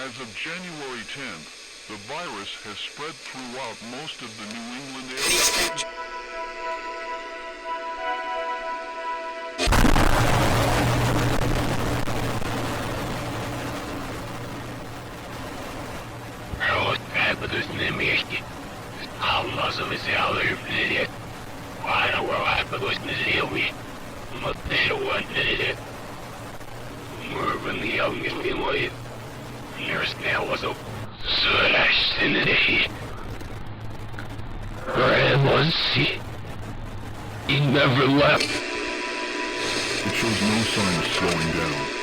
As of January 10th, the virus has spread throughout most of the New England area. He never left. It shows no sign of slowing down.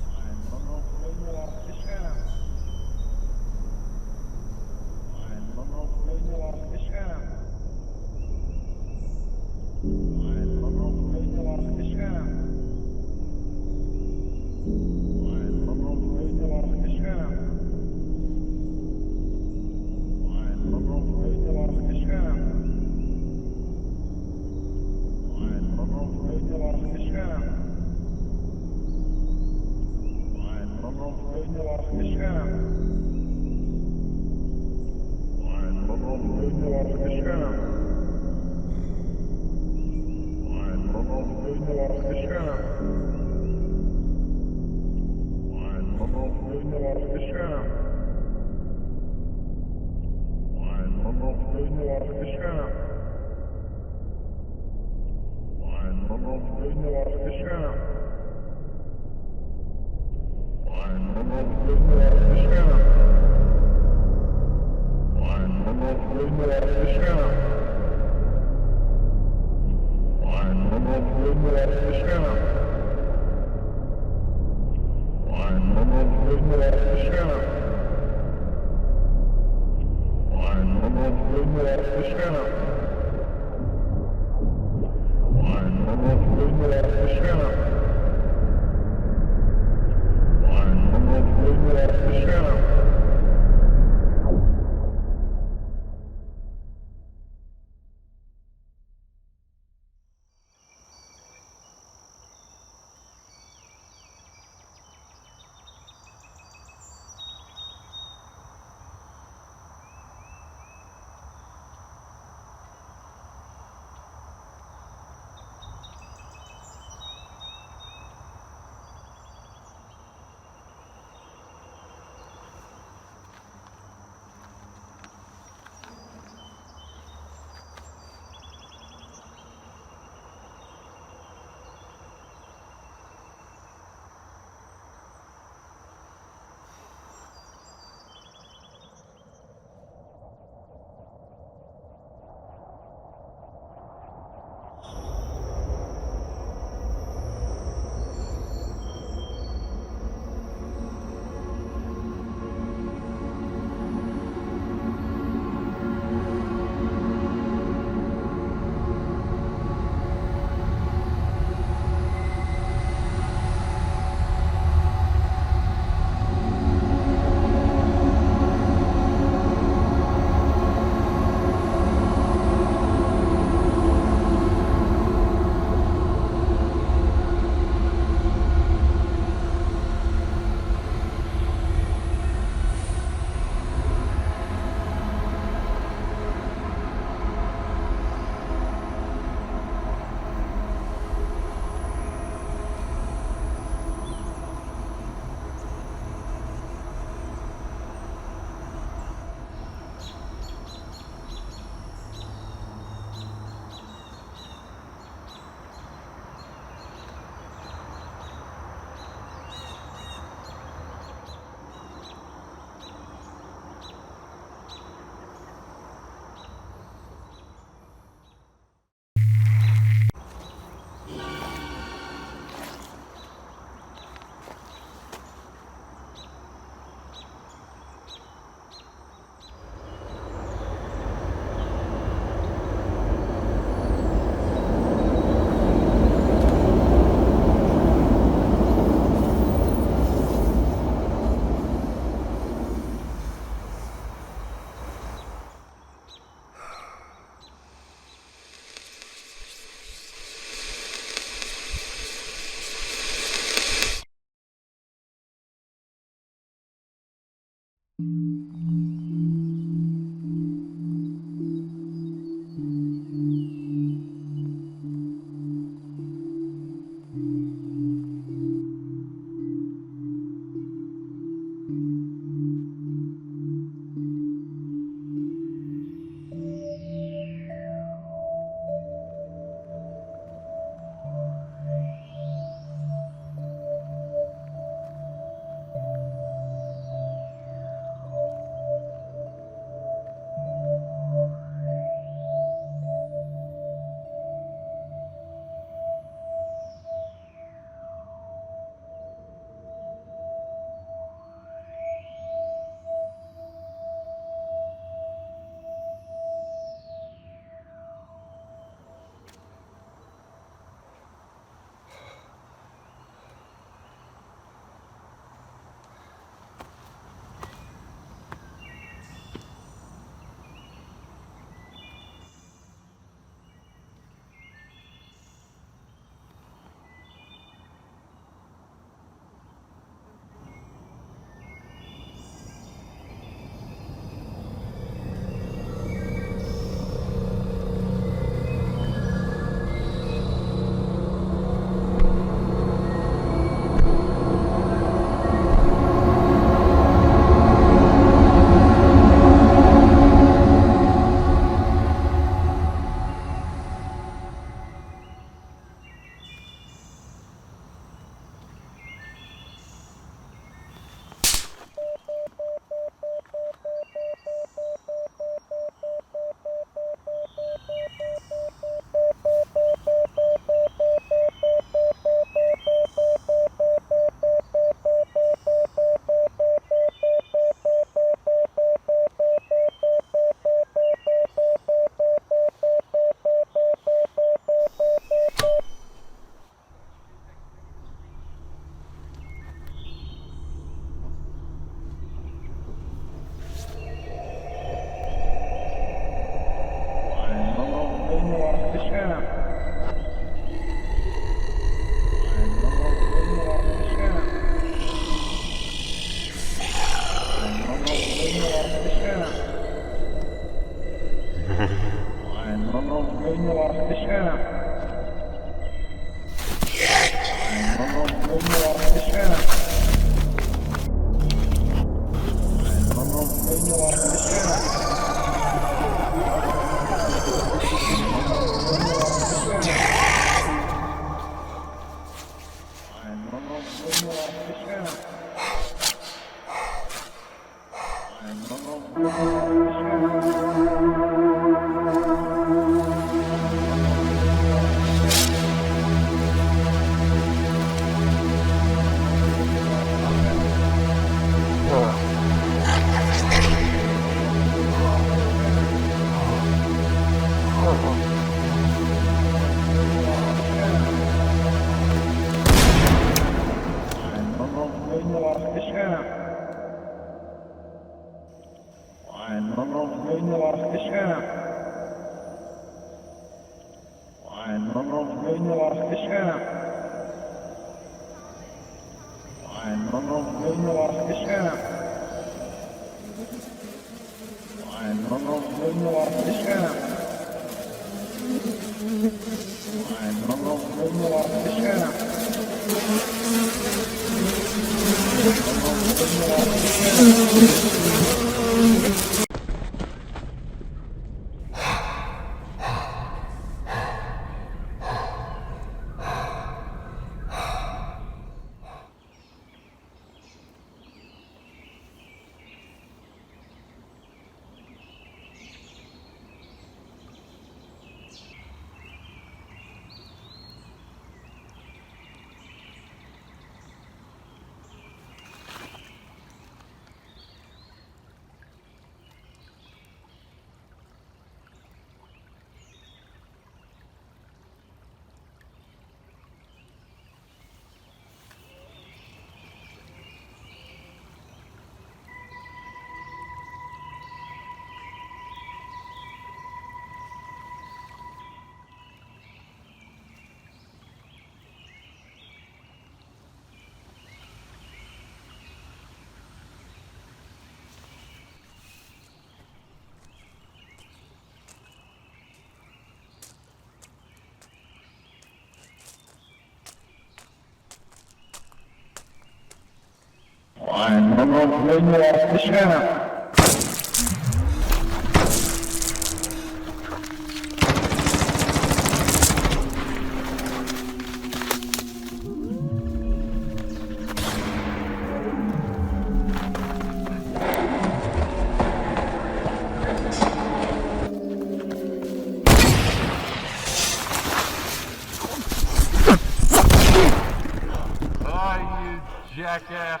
Jackass.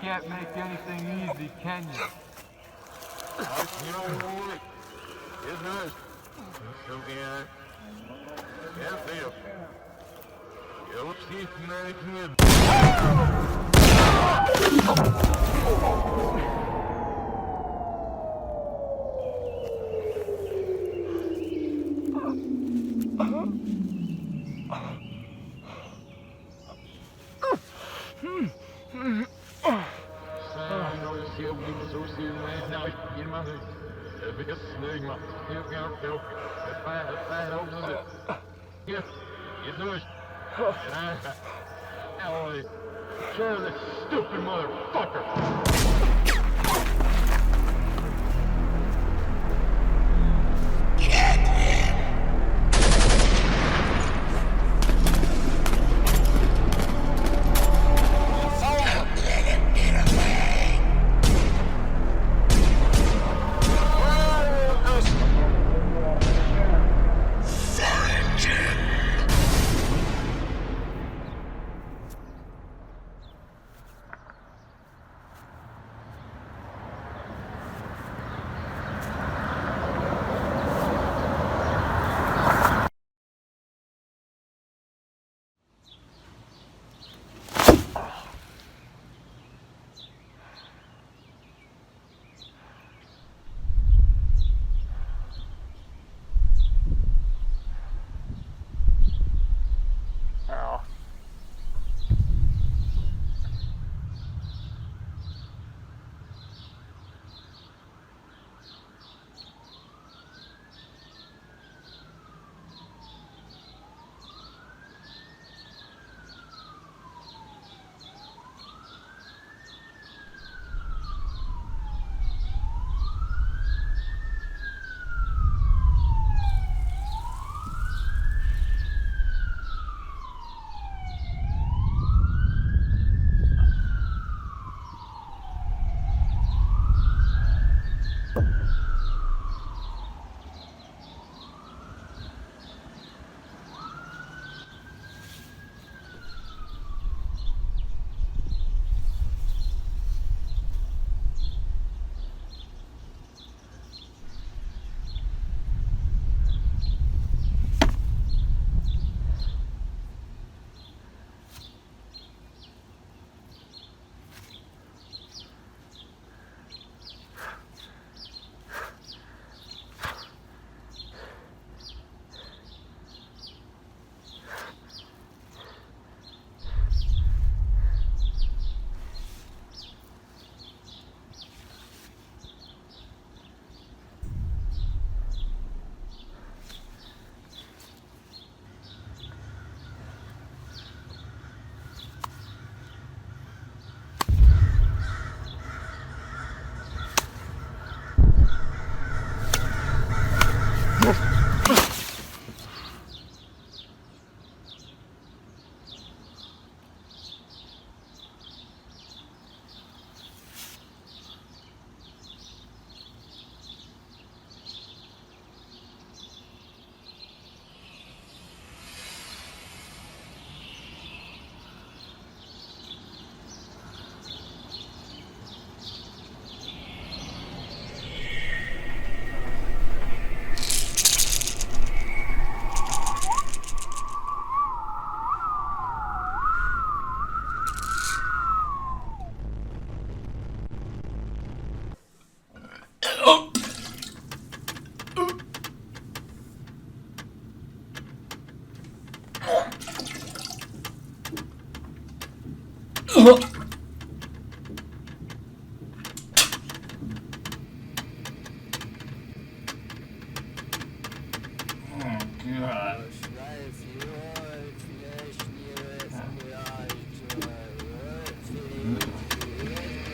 Can't make anything easy, can you? You don't want it. Isn't it? Something yeah, feel. Yeah, let's see if anything Ellie, sure, this stupid motherfucker.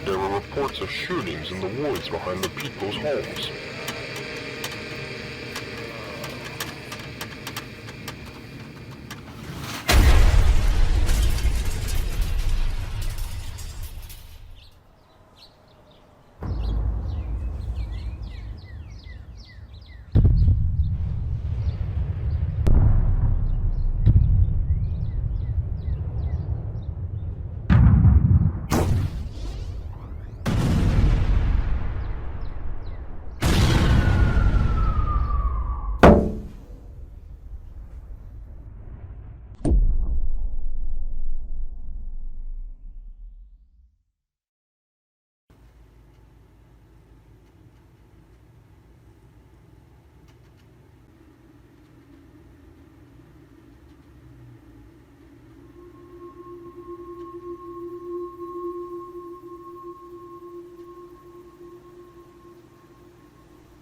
There were reports of shootings in the woods behind the people's homes.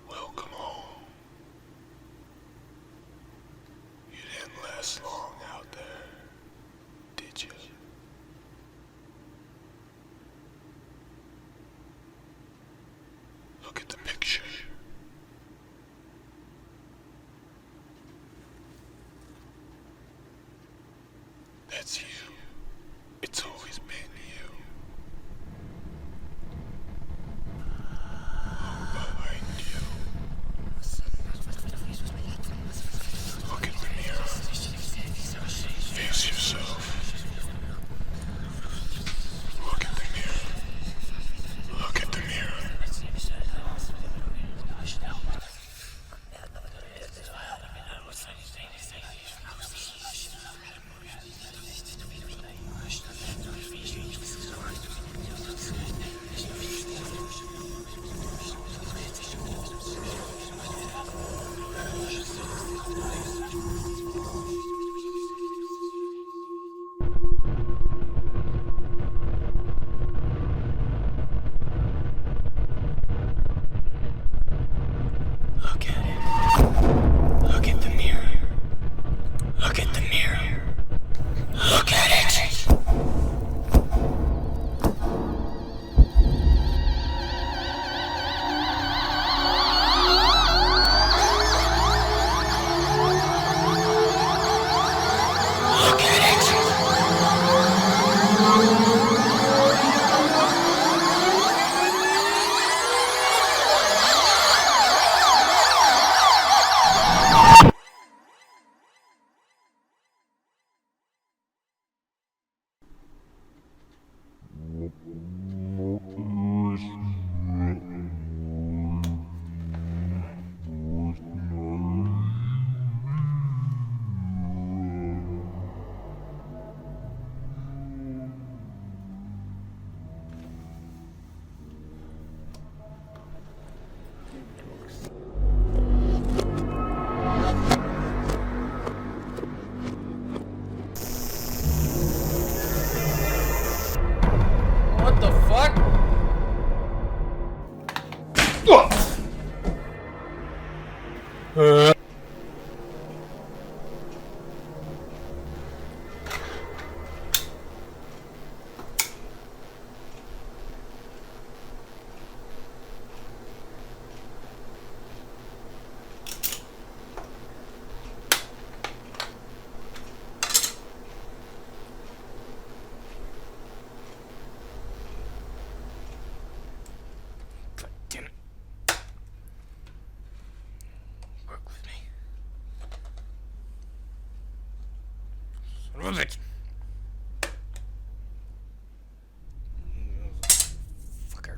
Welcome home. You didn't last long out there, did you? Look at the picture. That's you. It's always been you. Behind you. Look at the mirror. Face yourself. Look at the mirror. Look at the mirror. Look at it. Look at the mirror. Look at the mirror. Look at it. Look at it. What the fuck? Damn it. Work with me. Son of a bitch. Fucker.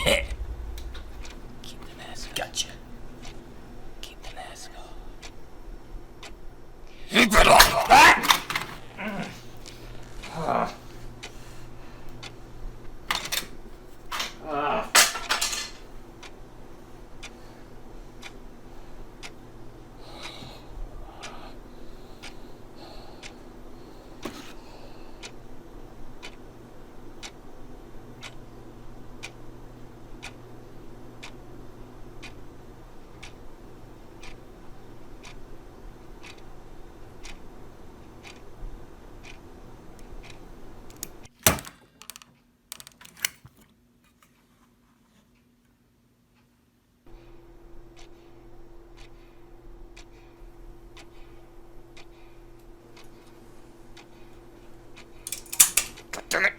Keep the mask on. Gotcha. Keep the mask on. Keep it on! God damn it!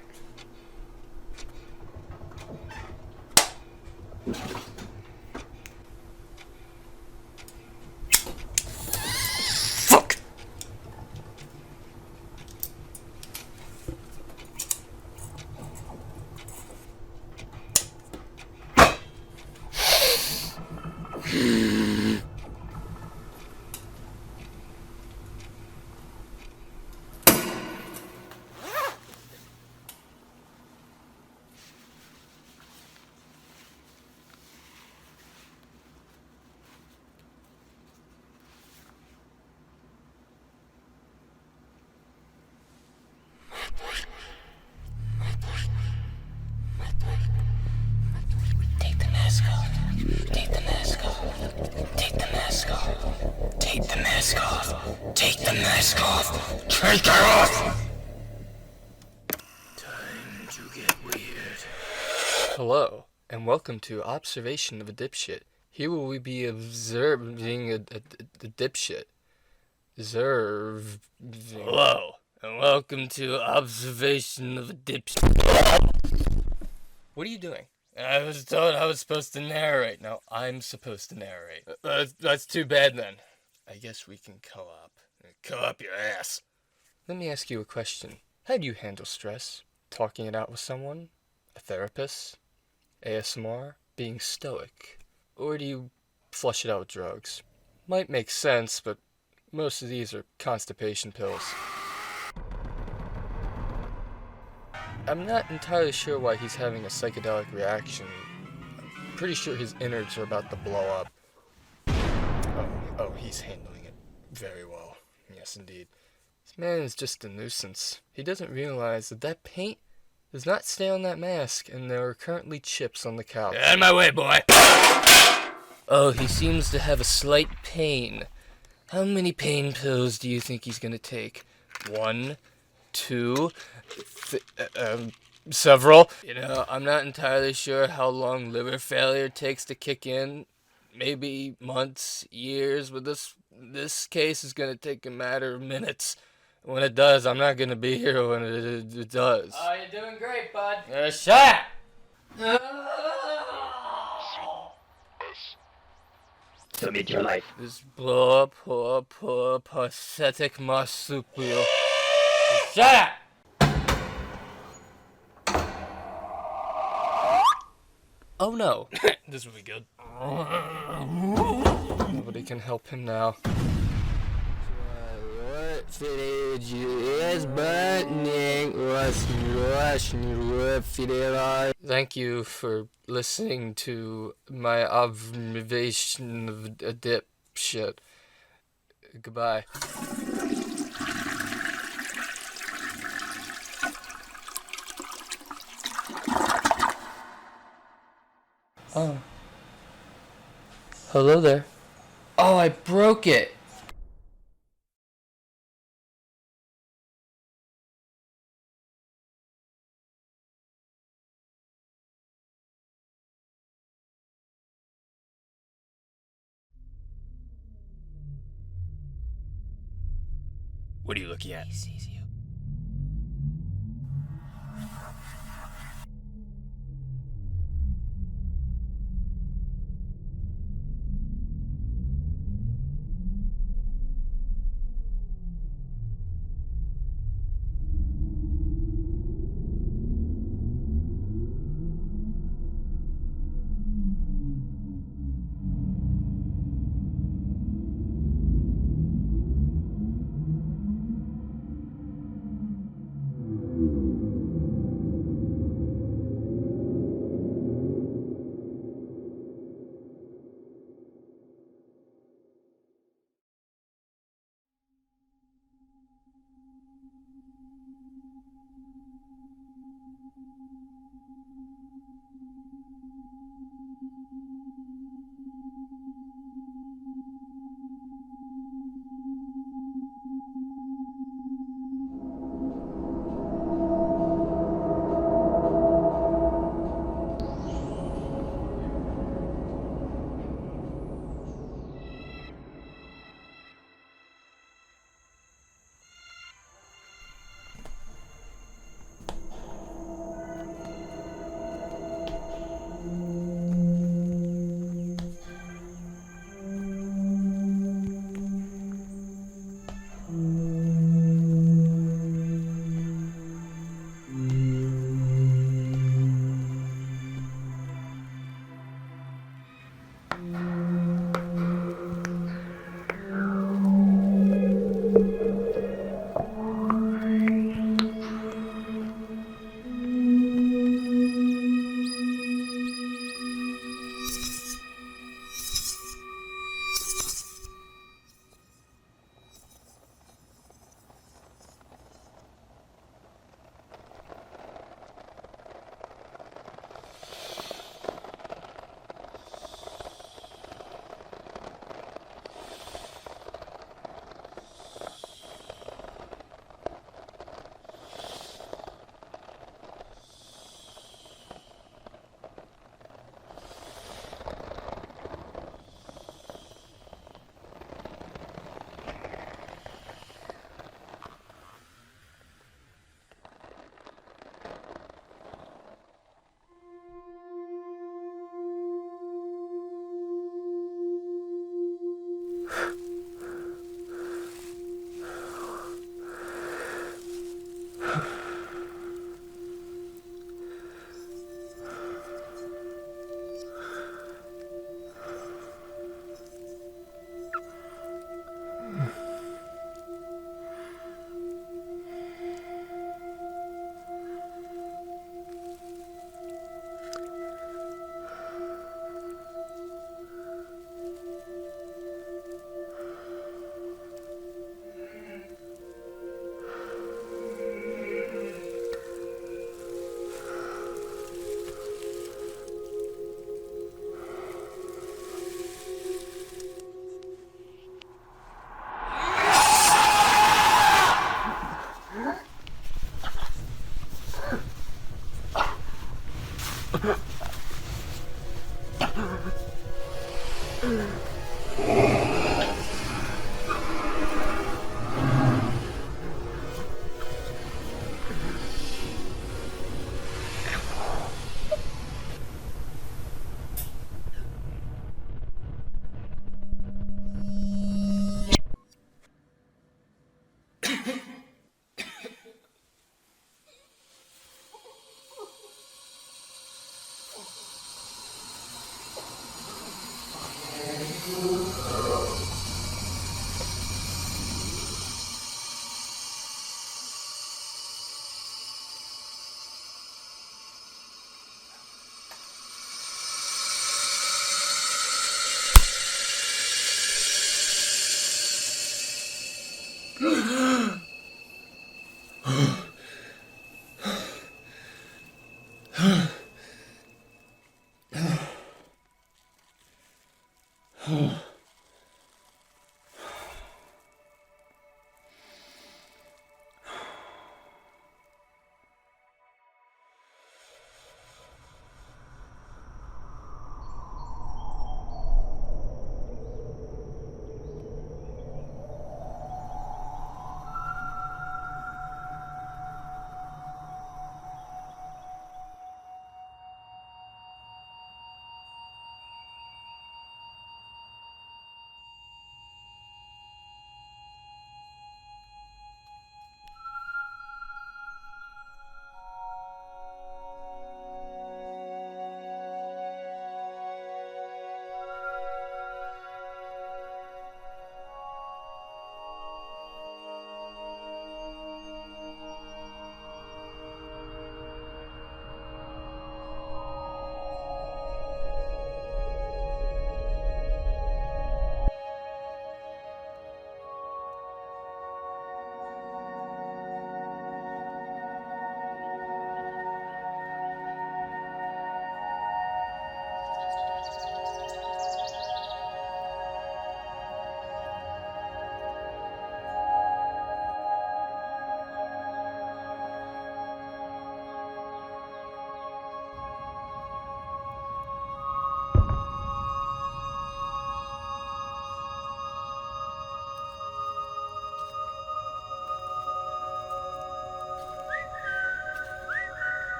Fuck! Take the mask off. Take the mask off. Take the mask off. Take the mask off. Take the mask off. Take it off! Time to get weird. Hello, and welcome to Observation of a Dipshit. Here will we be observing a dipshit. Hello, and welcome to Observation of a Dipshit. What are you doing? I was told I was supposed to narrate. Now I'm supposed to narrate. That's too bad then. I guess we can co-op. Co-op your ass. Let me ask you a question. How do you handle stress? Talking it out with someone? A therapist? ASMR? Being stoic? Or do you flush it out with drugs? Might make sense, but most of these are constipation pills. I'm not entirely sure why he's having a psychedelic reaction. I'm pretty sure his innards are about to blow up. Oh, he's handling it very well. Yes, indeed. This man is just a nuisance. He doesn't realize that paint does not stay on that mask, and there are currently chips on the couch. Get out of my way, boy! Oh, he seems to have a slight pain. How many pain pills do you think he's gonna take? 1, 2, several. You know, I'm not entirely sure how long liver failure takes to kick in. Maybe months, years, but this case is gonna take a matter of minutes. When it does, I'm not gonna be here when it does. Oh, you're doing great, bud. Shut up! To meet your life. This poor, pathetic marsupial. Shut up! Oh no. This will be good. Nobody can help him now. What footage is burning? Thank you for listening to my observation of a dipshit. Goodbye. Oh. Hello there. Oh, I broke it. What are you looking at? He sees you.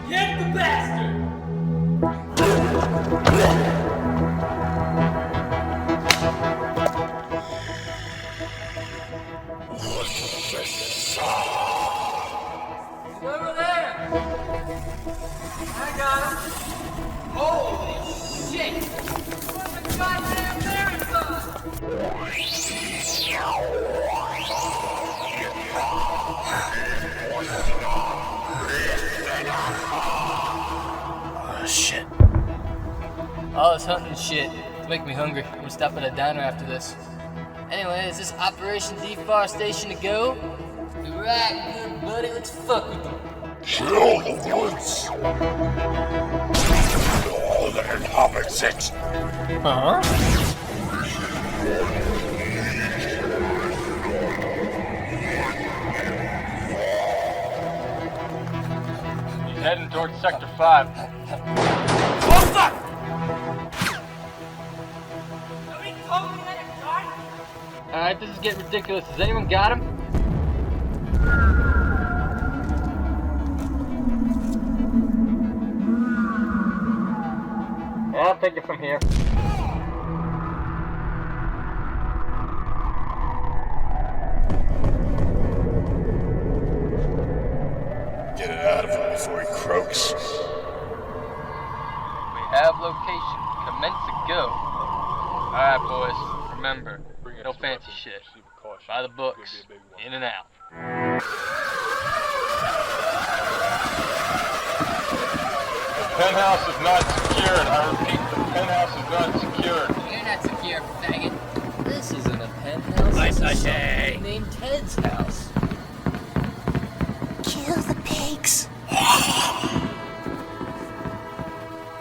Get the bastard! Over there! I got him! Holy shit! What the goddamn marathon! Oh shit. All this hunting shit. It's making me hungry. I'm gonna stop at a diner after this. Anyway, is this Operation Deforestation to go? Right, good buddy, let's fuck with them. Kill the woods. All that inhabits it. Huh? He's heading towards Sector 5. Oh fuck! Nobody told me that it's dark. Alright, this is getting ridiculous. Has anyone got him? I'll take it from here. Get it out of him before he croaks. We have location. Commence to go. Alright, boys. Remember, no fancy shit. By the books. In and out. The penthouse is not secured. I repeat, the penthouse is not secured. You're not secure, faggot. This isn't a penthouse. I This is say. something named Ted's house. Kill the pigs.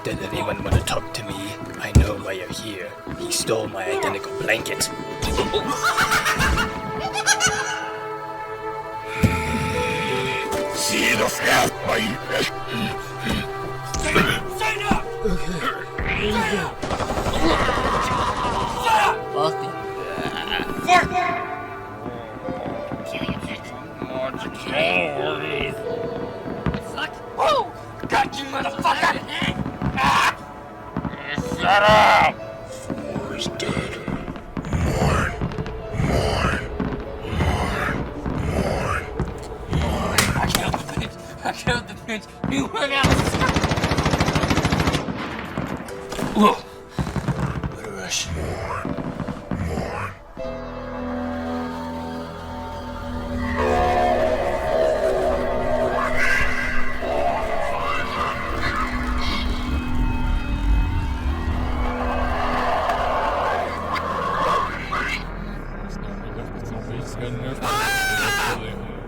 Does anyone want to talk to me? I know why you're here. He stole my identical blanket. See the fat bite. Got you, motherfucker! Shut up! Four is dead. Mourn. Mourn. Mourn. Mourn. I killed the bitch! I killed the bitch! You went out! Whoa! What a rush. Mourn. Mourn.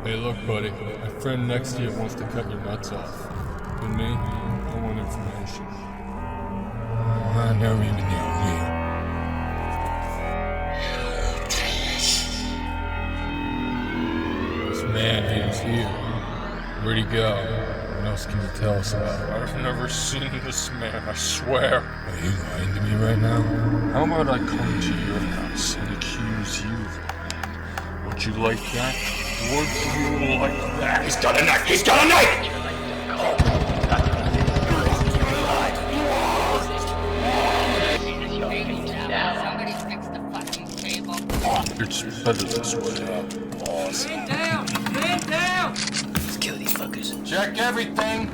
Hey, look, buddy. My friend next to you wants to cut your nuts off. With me, I want information. I never even knew you. This man, he was here. Where'd he go? What else can you tell us about him? I've never seen this man, I swear. Are you lying to me right now? How about I come to your house and accuse you of it? Would you like that? Would you like that? He's got a knife! He's got a knife! Somebody fix the fucking table. It's better this way. Man down! Let's kill these fuckers. Check everything.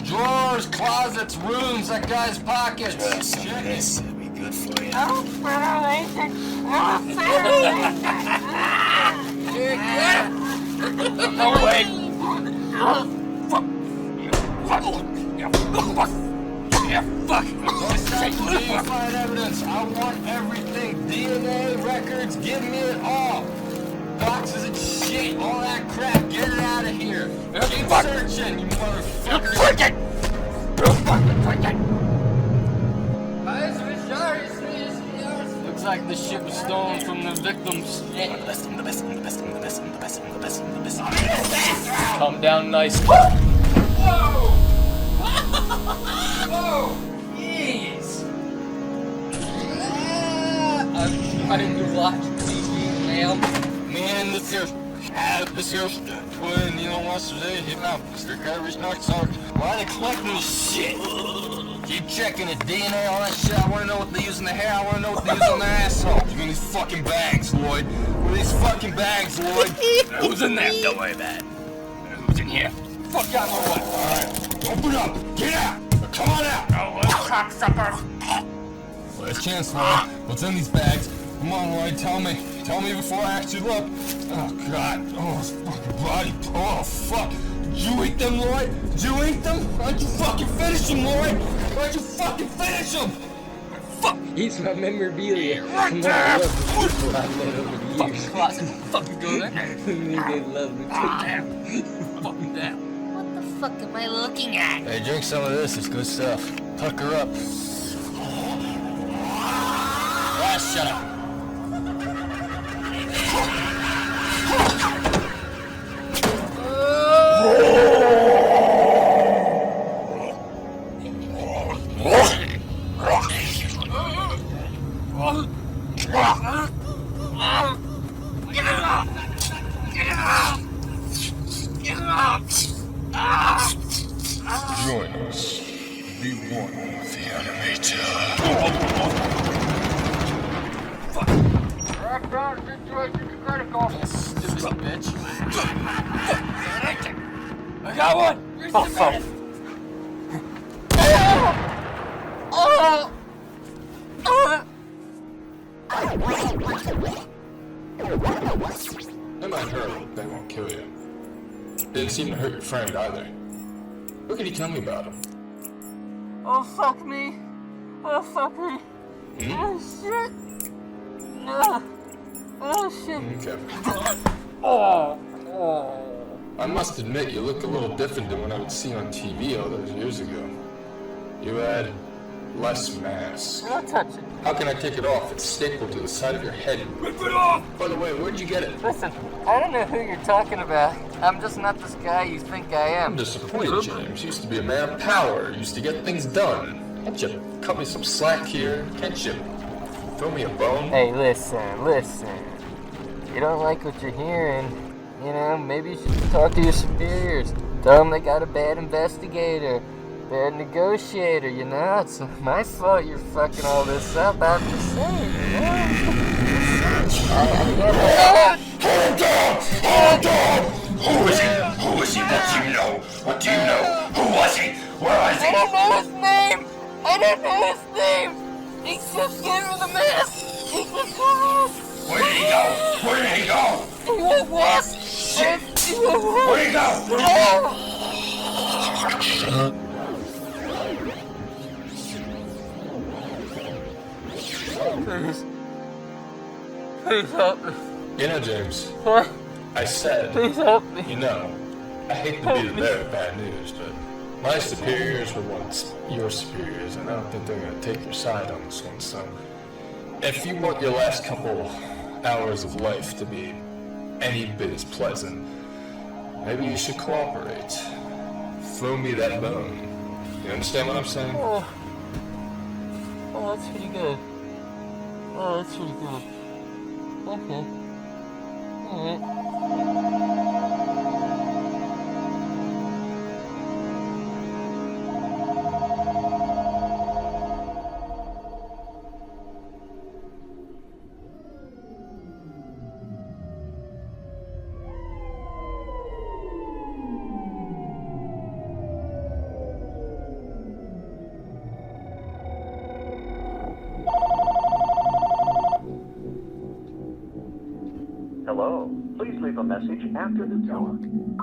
Drawers, closets, rooms, that guy's pockets. Check it. This will be good for you. No way! Fuck! Verified evidence. I want everything. DNA records. Give me it all. Boxes of shit. All that crap. Get it out of here. Keep searching, you motherfuckers. Looks like the shit was stolen from the victims. Calm down nice. Jeez! I'm trying to watch TV now. Man, this here's when you don't want to say, you know, Mr. Carey's not sorry. Why are they collecting this shit? Keep checking it, DNA, all that shit. I want to know what they use in their hair. I want to know what they use on their asshole. Give me these fucking bags, Lloyd. What are these fucking bags, Lloyd? Who's in there? Don't worry about it. Who's in here? Fuck out my way. All right, open up. Get out. Come on out. Cocksucker! Last chance, Lloyd. What's in these bags? Come on, Lloyd. Tell me. Tell me before I actually look. Oh, God. Oh, his fucking body. Oh, fuck. Did you eat them, Lloyd? Did you eat them? Why'd you fucking finish them, Lloyd? Why'd you fucking finish them? Fuck. He's my memorabilia. From all the people I've met over the years. Fucking go there. They love me too. Fucking down. What the fuck am I looking at? Hey, drink some of this. It's good stuff. Pucker up. Ah, shut up. Join us. Be one with the animator. Stupid bitch. I got one! Oh, fuck. They might hurt, but they won't kill you. Didn't seem to hurt your friend either. What can you tell me about him? Oh, fuck me. Oh, fuck me. Oh, shit. No. Oh, shit. Okay. Oh. I must admit, you look a little different than what I would see on TV all those years ago. You had less mass. Don't touch it. How can I take it off? It's stapled to the side of your head. Rip it off! By the way, where'd you get it? Listen, I don't know who you're talking about. I'm just not this guy you think I am. I'm disappointed, James. Used to be a man of power. Used to get things done. Can't you cut me some slack here? Can't you throw me a bone? Hey, listen. You don't like what you're hearing. You know, maybe you should talk to your superiors. Tell them they got a bad investigator, bad negotiator, you know? It's my fault you're fucking all this up. I'm just saying, you know? Hold on! Who is he? Who is he? What do you know? What do you know? Who was he? Where was I he? don't know his name! He just gave me the mask! Where did he go? Where did he go? He went west! Shit! Where did he go? Please help me. You know, James, What? I said, Please help me. you know, I hate to be the bearer of bad news, but my superiors were once your superiors, and I don't think they're going to take your side on this one, so if you want your last couple hours of life to be any bit as pleasant, maybe you should cooperate. Throw me that bone. You understand what I'm saying? Oh, that's pretty good. Oh, that's pretty good. Okay. Alright. Hello. Please leave a message after the tone.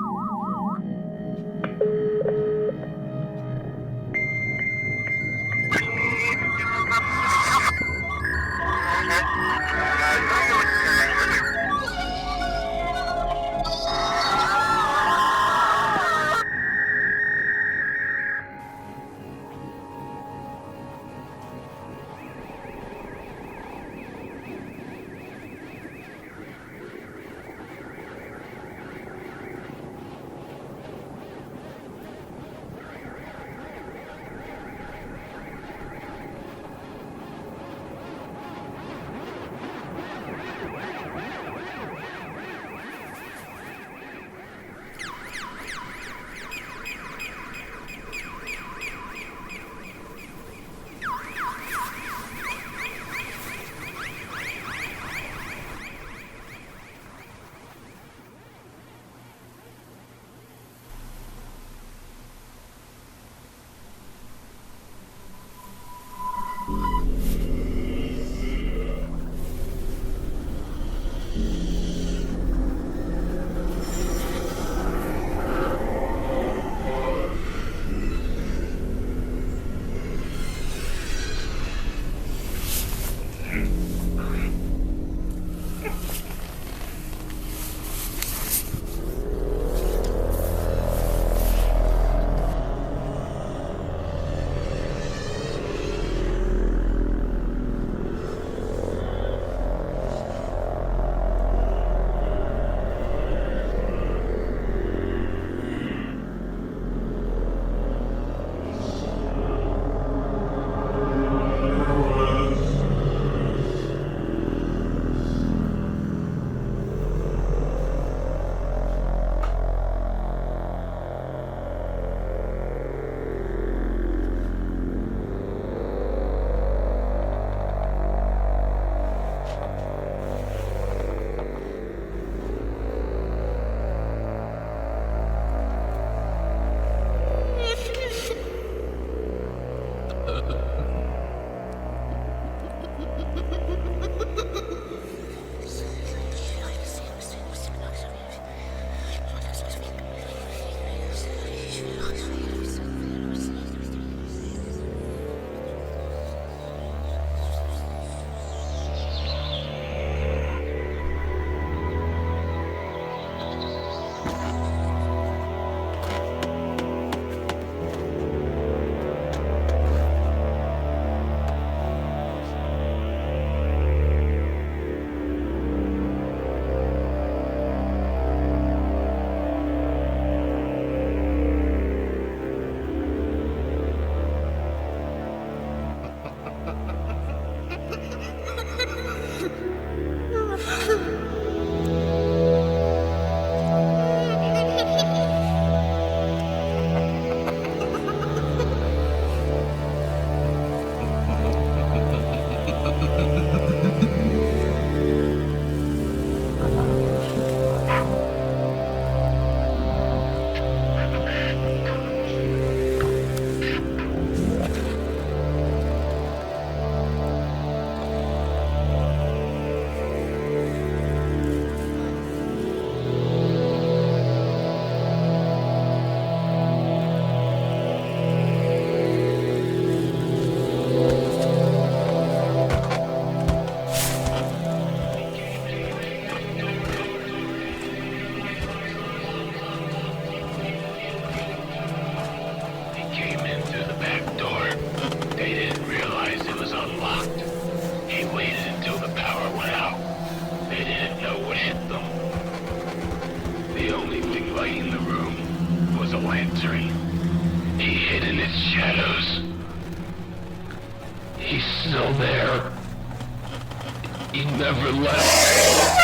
still entering. He hid in its shadows. He's still there. He never left.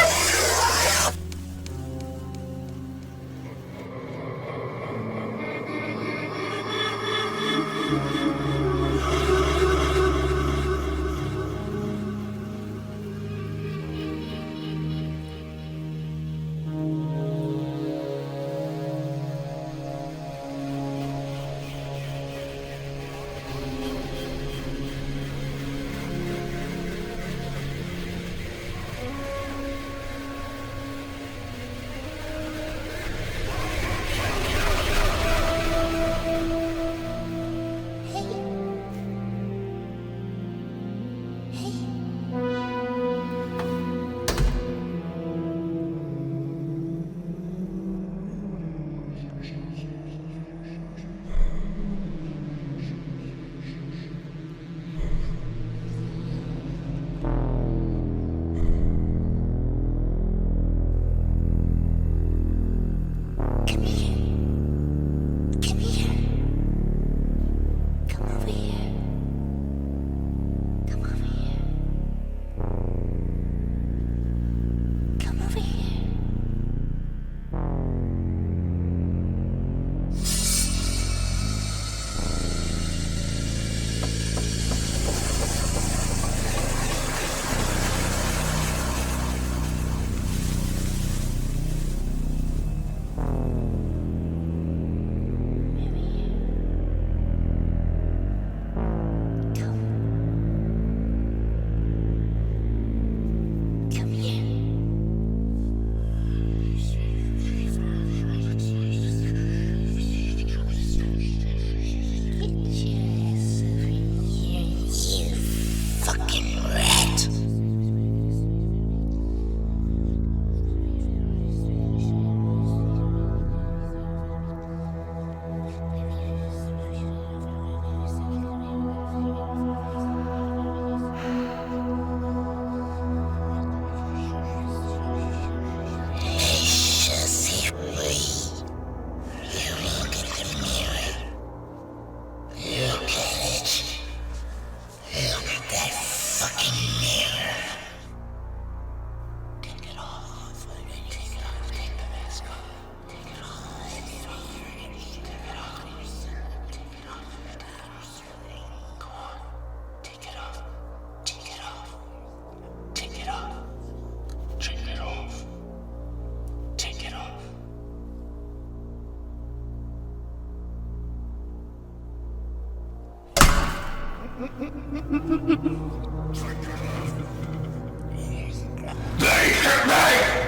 They hit me!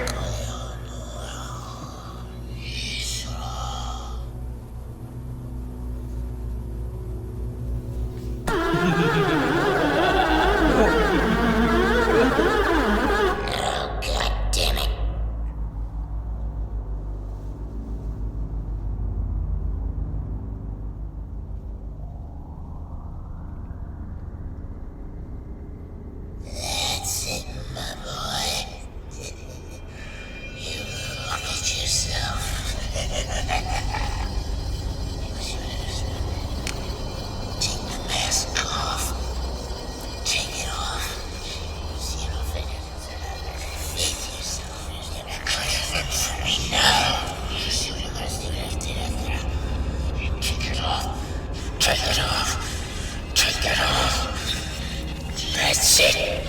Take it off. Take it off. That's it.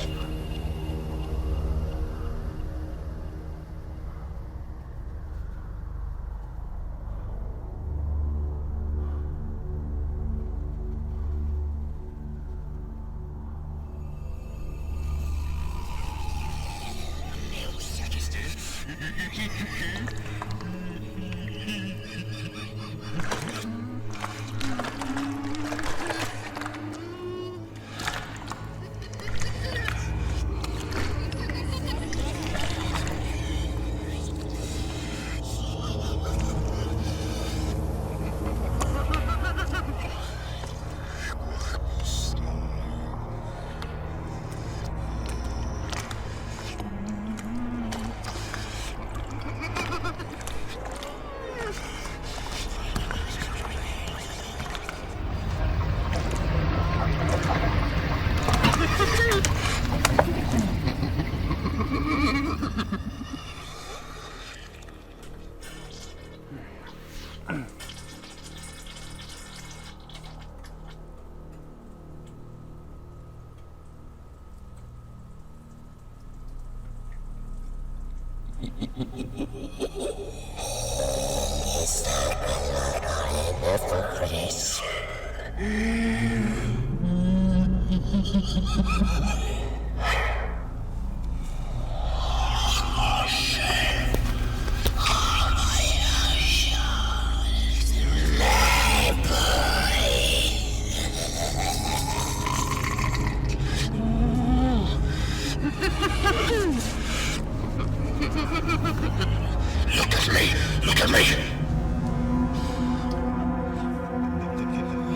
Look at me! Look at me!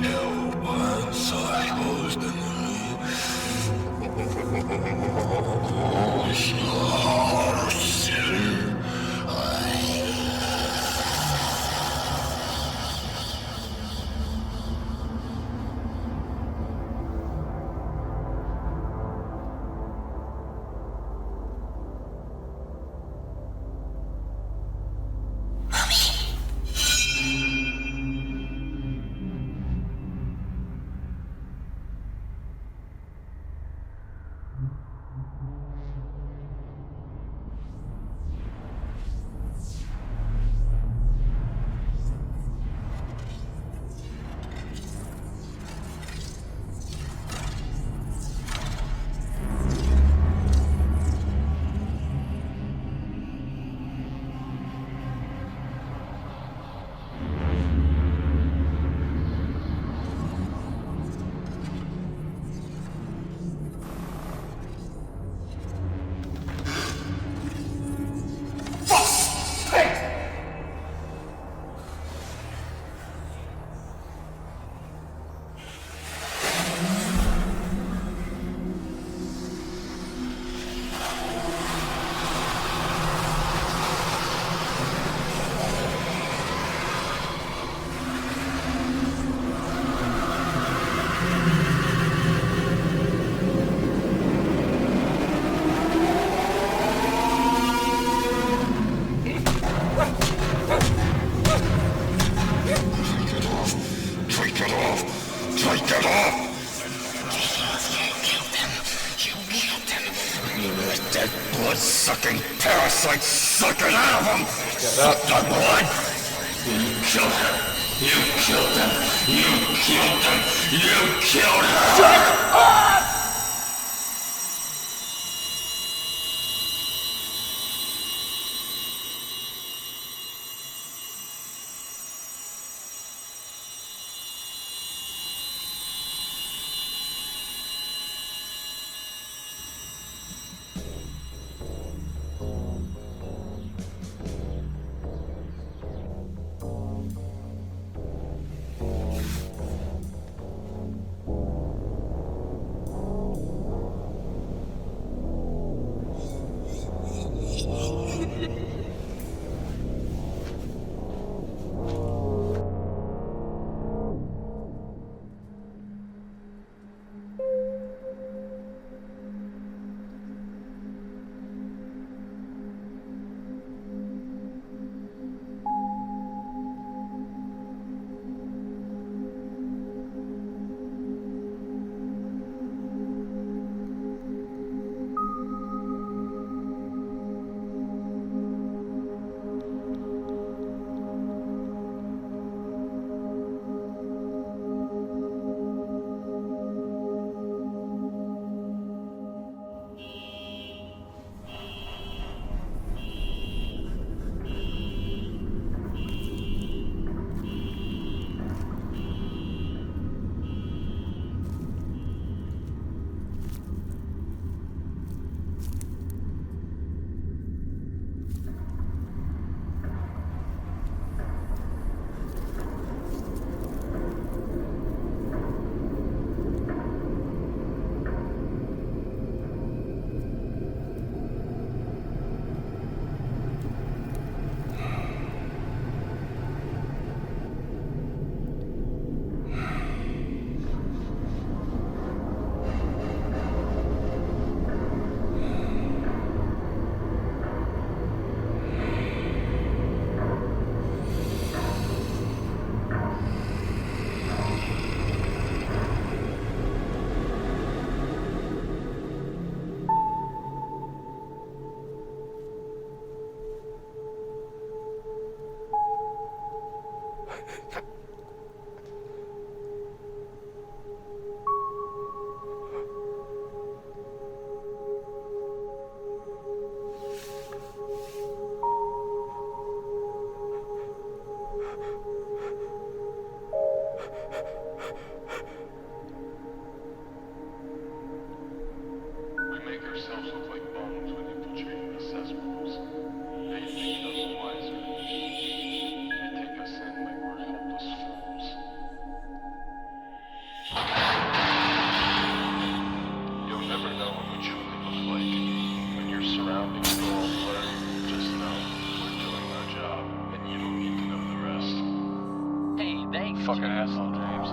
No one supposed to blood-sucking parasite, suck it out of him! Suck the blood! You killed him! You killed him! You killed him! You killed him! Shut up! castle, James.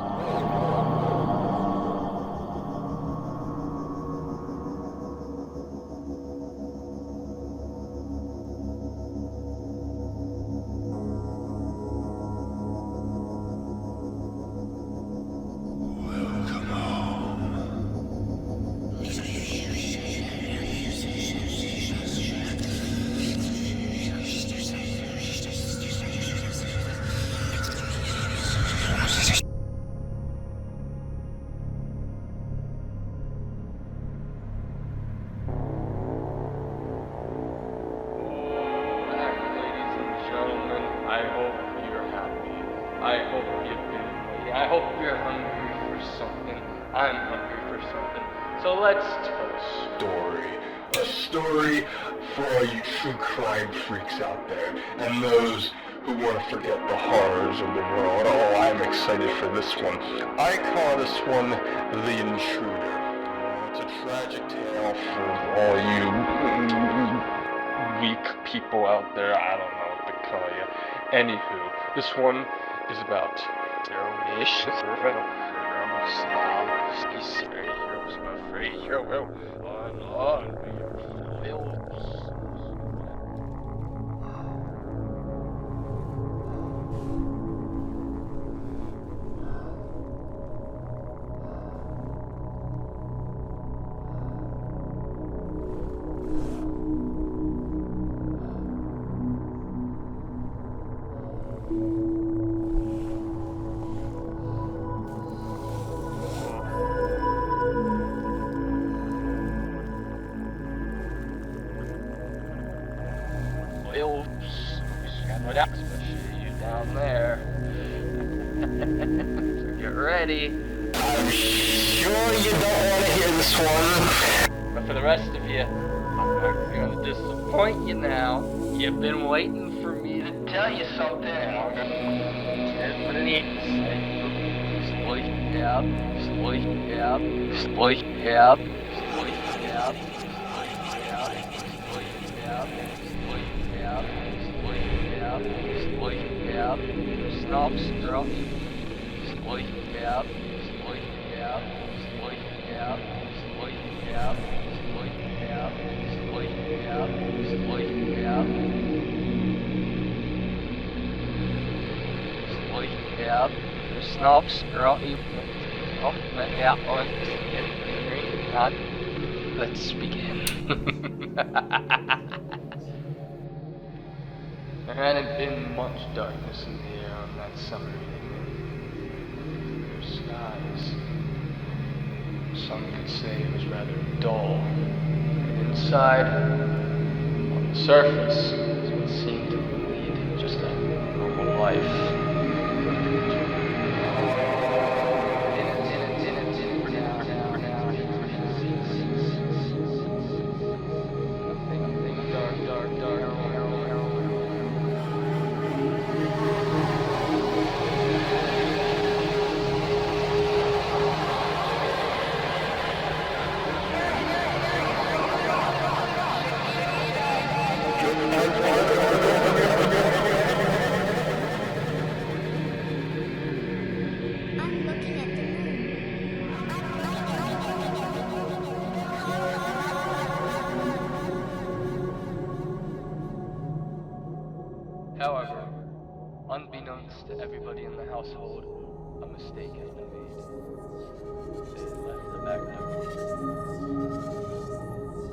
I hope you're happy. I hope you've been waiting. I hope you're hungry for something. I'm hungry for something. So let's tell a story. A story for all you true crime freaks out there, and those who want to forget the horrors of the world. Oh, I'm excited for this one. I call this one The Intruder. It's a tragic tale for all you weak people out there. I don't know what to call you. Anywho, this one is about heroish you down there. So get ready. I'm sure you don't want to hear this one. But for the rest of you, I'm not going to disappoint you now. You've been waiting for me to tell you something. I'm going to put it in. Split out, split out, split out, split out, split out, snobs, drop, split out, split out, split out, split out, split out, split out, split out, split out, snobs, drop, off, let out on, let's begin. There hadn't been much darkness in the air on that summer evening. Clear skies. Some could say it was rather dull. And inside, on the surface, is what seemed to lead just a normal life. I'm looking at the However, unbeknownst to everybody in the household, a mistake had been made. They had left the back door.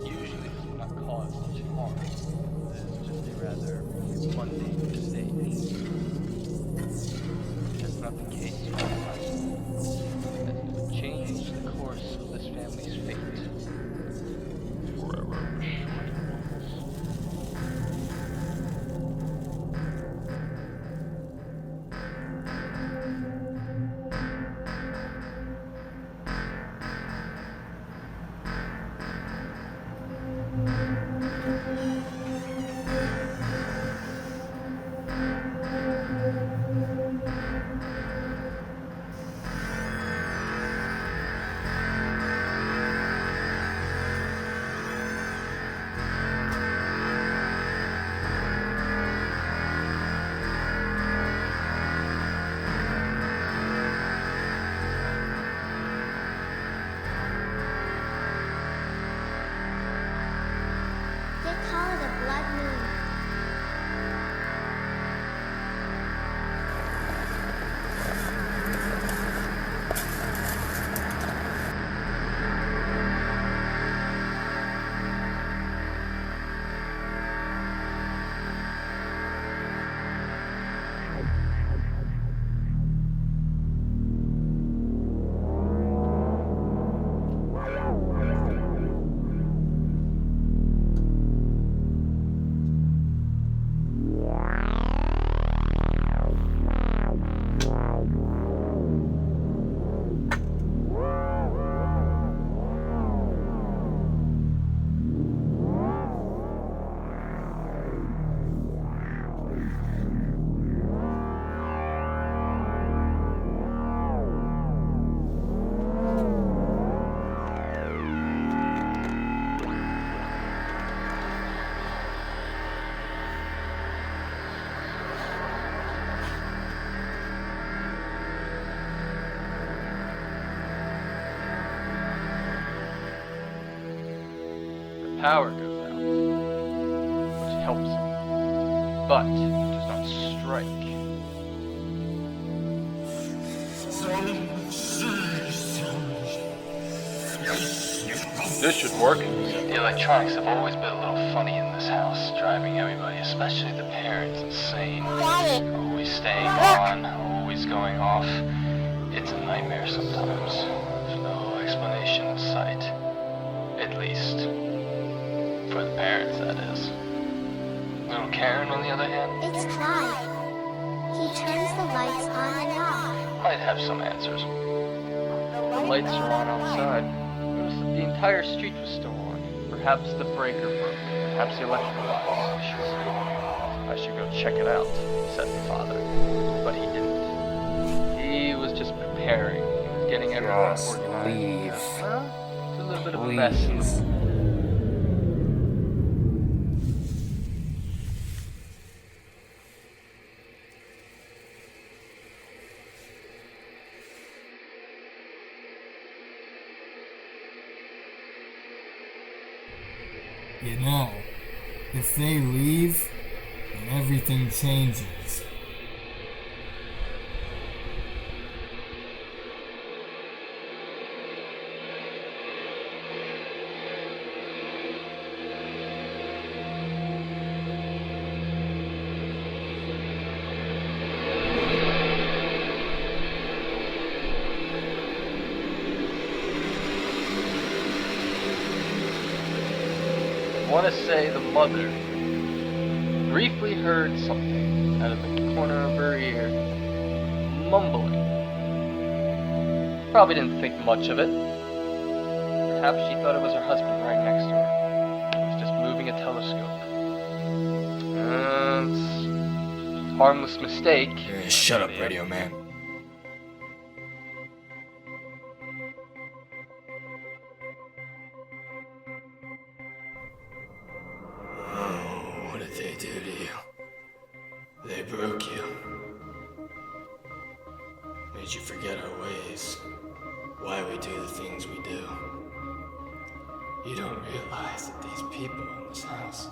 Usually this would not cause much harm. It is just a rather mundane mistake. That's not the case for the household, as it would change the course of this family's fate. Forever. power goes out, which helps him, but does not strike. This should work. The electronics have always been a little funny in this house, driving everybody, especially the parents, insane. Always staying on, always going off. It's a nightmare sometimes. There's no explanation in sight. At least, for the parents, that is. Little Karen, on the other hand, It's Clyde. He turns the lights on and off. might have some answers. The lights are on outside. Notice that the entire street was still on. Perhaps the breaker broke. Perhaps the electrical box. I should go check it out, said the father. But he didn't. He was just preparing. He was getting everyone Just organized. leave. Well, it's a little bit of a mess. Please. You know, if they leave, then everything changes. I want to say the mother briefly heard something out of the corner of her ear, mumbling. Probably didn't think much of it. Perhaps she thought it was her husband right next to her. He was just moving a telescope. It's a harmless mistake. Shut up, Radio Man. What did they do to you? They broke you. Made you forget our ways. Why we do the things we do. You don't realize that these people in this house,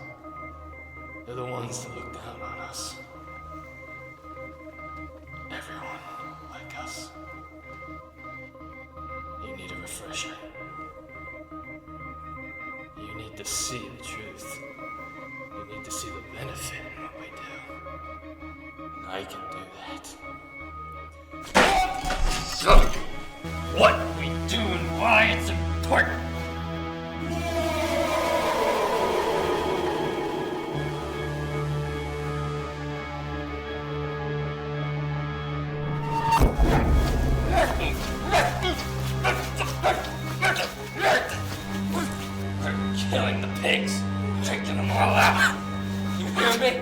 they're the ones that look down on us. Everyone like us. You need a refresher. You need to see the truth. You need to see the benefit in what we do. And I can do that. So, what we do and why it's important. We're killing the pigs, taking them all out. You hear me?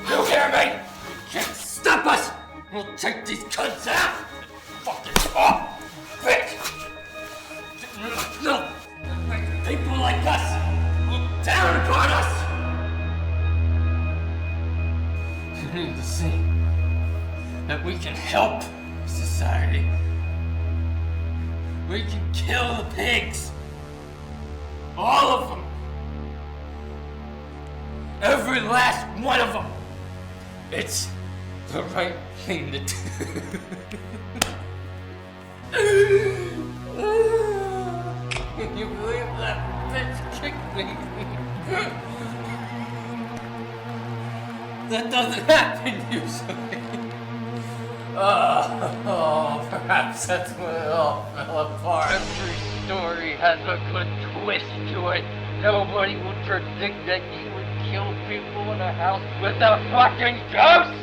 You hear me? You can't stop us. We'll take these cunts out. Fucking off, bitch. Little people like us look down upon us. You need to see that we can help society. We can kill the pigs. All of them. Every last one of them. It's the right thing to do. Can you believe that bitch kicked me? That doesn't happen usually. Oh, perhaps that's when it all fell apart. Every story has a good twist to it. Nobody would predict that you would kill people in a house with a fucking ghost!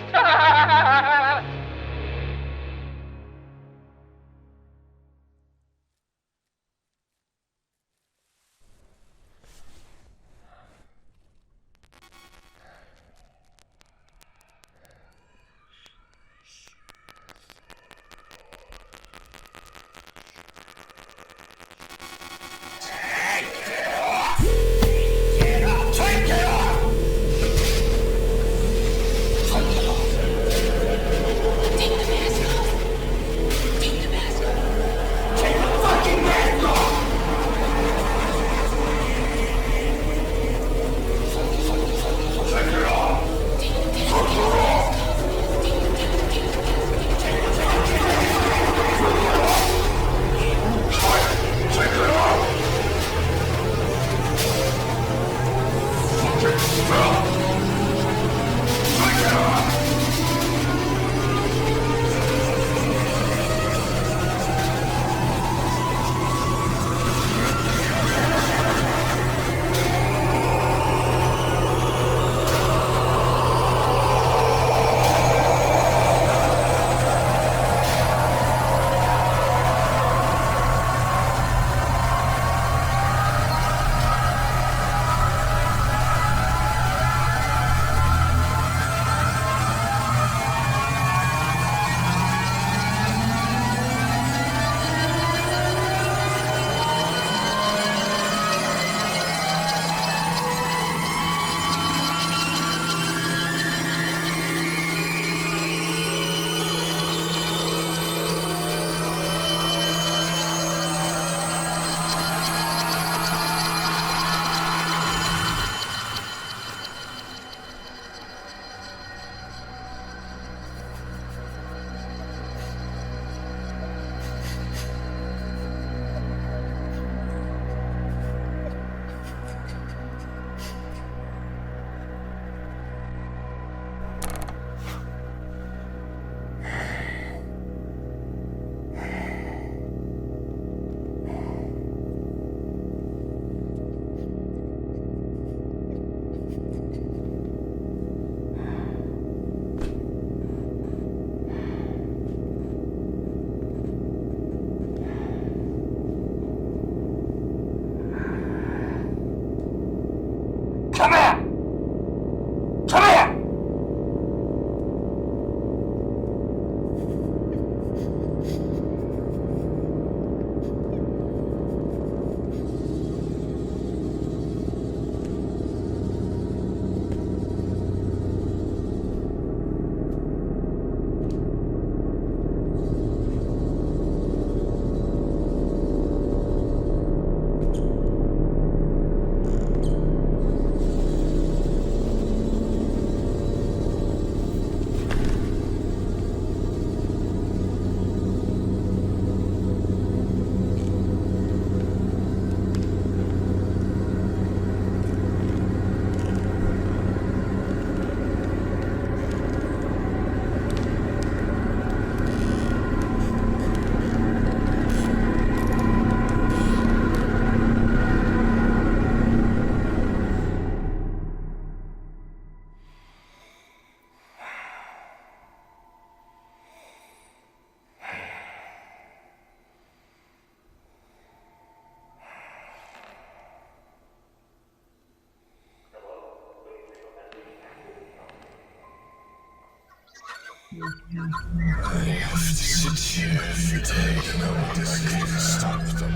I have to sit here every day knowing that I couldn't stop them,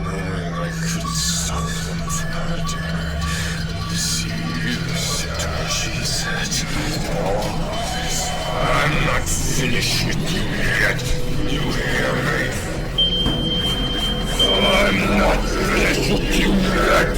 knowing I couldn't stop them from hurting her. See you, sir, she said. I'm not finished with you yet. You hear me? I'm not finished with you yet.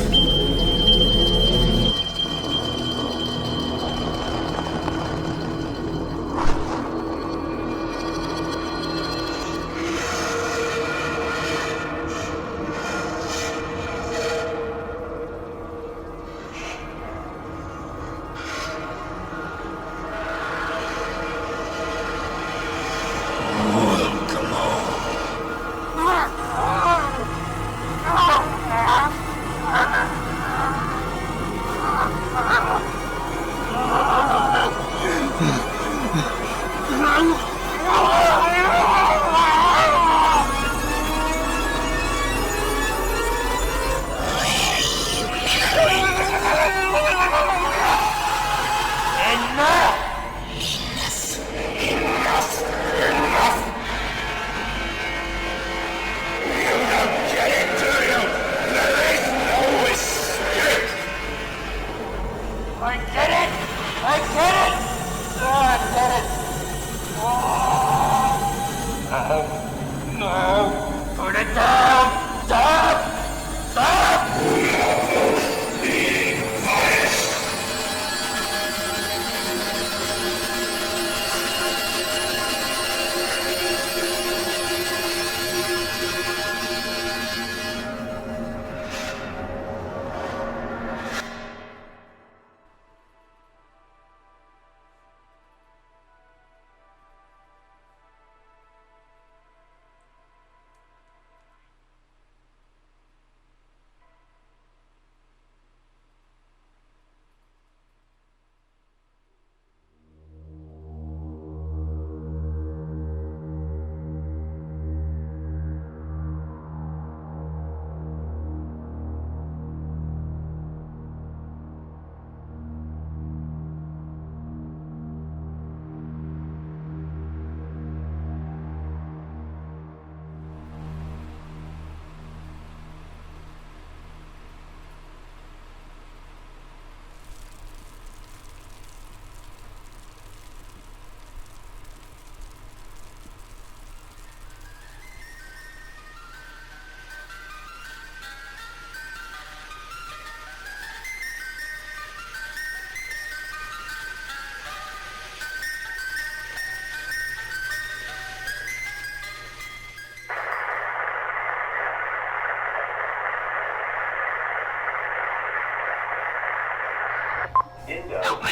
Help me.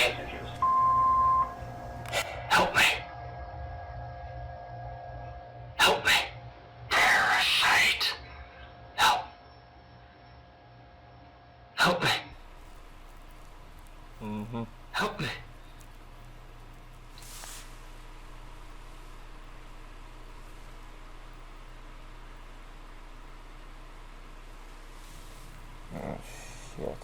Help me. Help me. Parasite. Help. Help me. Help me. Oh, shit.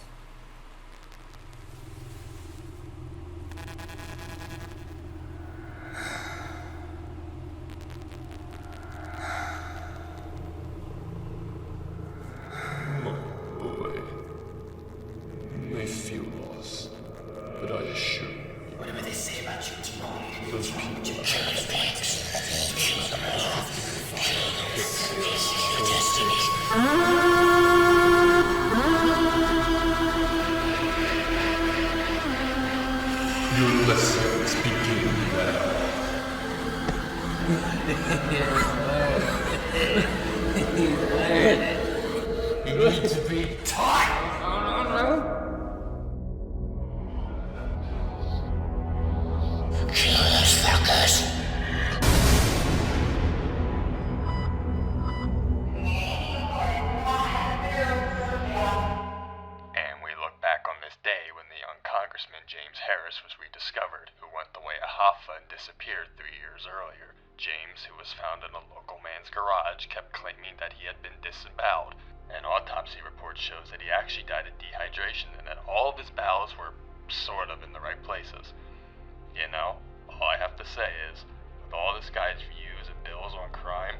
Boy, you may feel lost, but I assure you, Whatever they say about you, Timon, those people kill the things. Kill them all. Kill them. This is your destiny. your lessons begin now. You need to be taught. Kill those fuckers. And we look back on this day when the young Congressman James Harris was rediscovered, who went the way of Hoffa and disappeared 3 years earlier. James, who was found in a local man's garage, kept claiming that he had been disemboweled. An autopsy report shows that he actually died of dehydration and that all of his bowels were sort of in the right places. You know, all I have to to say is, with all this guy's views and bills on crime,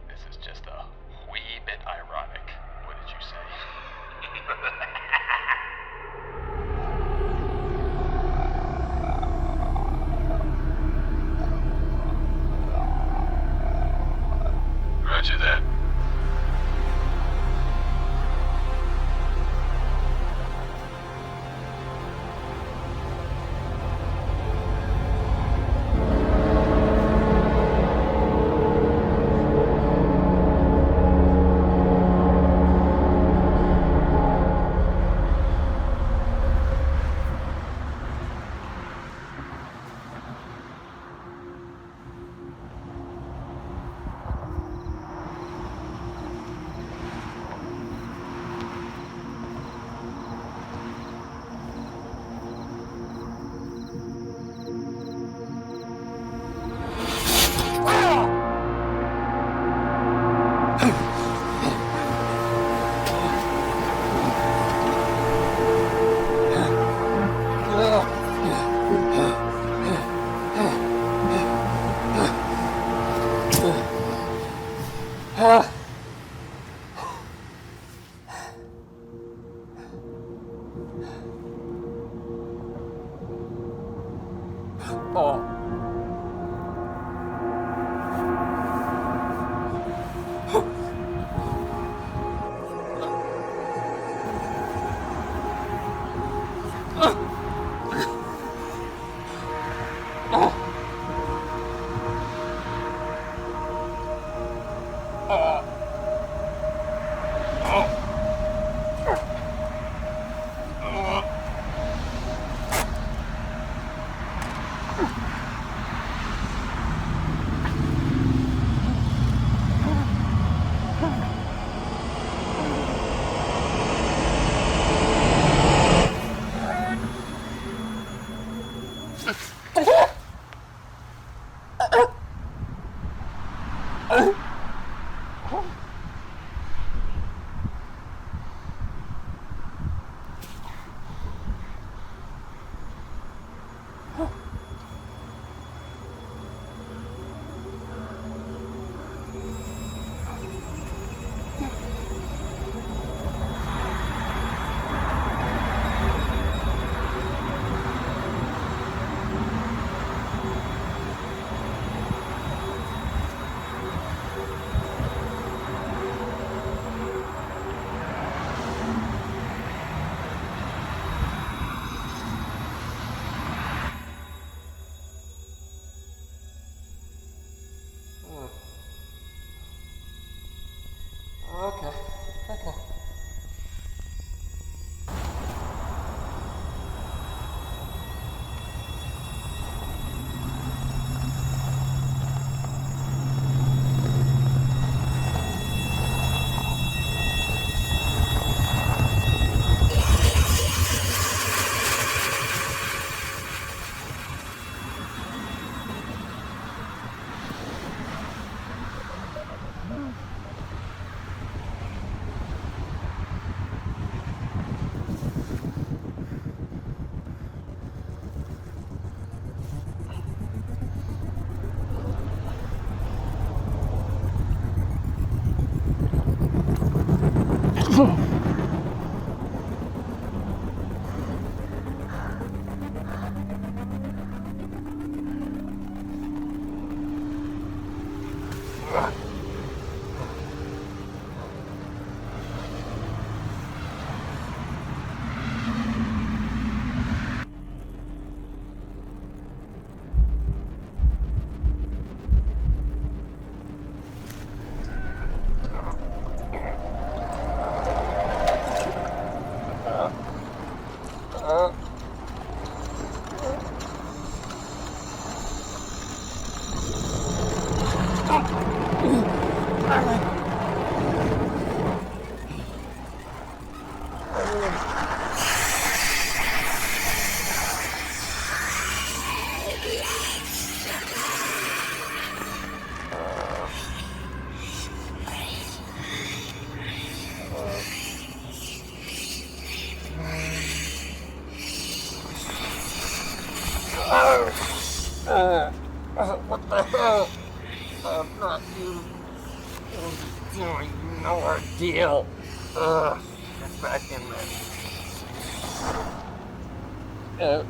this is just a wee bit ironic. What did you say? Roger that. What the hell? I'm not you. Doing no ordeal. Get back in there.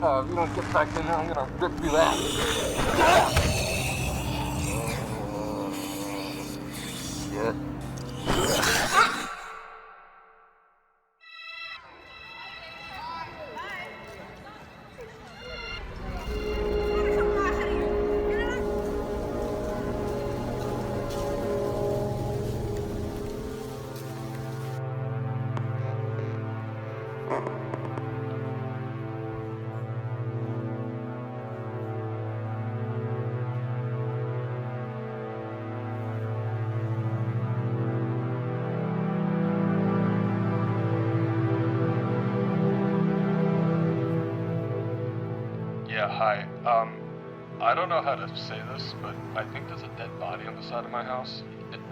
If you don't get back in there, I'm gonna rip you out. Shit. Yeah, hi. I don't know how to say this, but I think there's a dead body on the side of my house.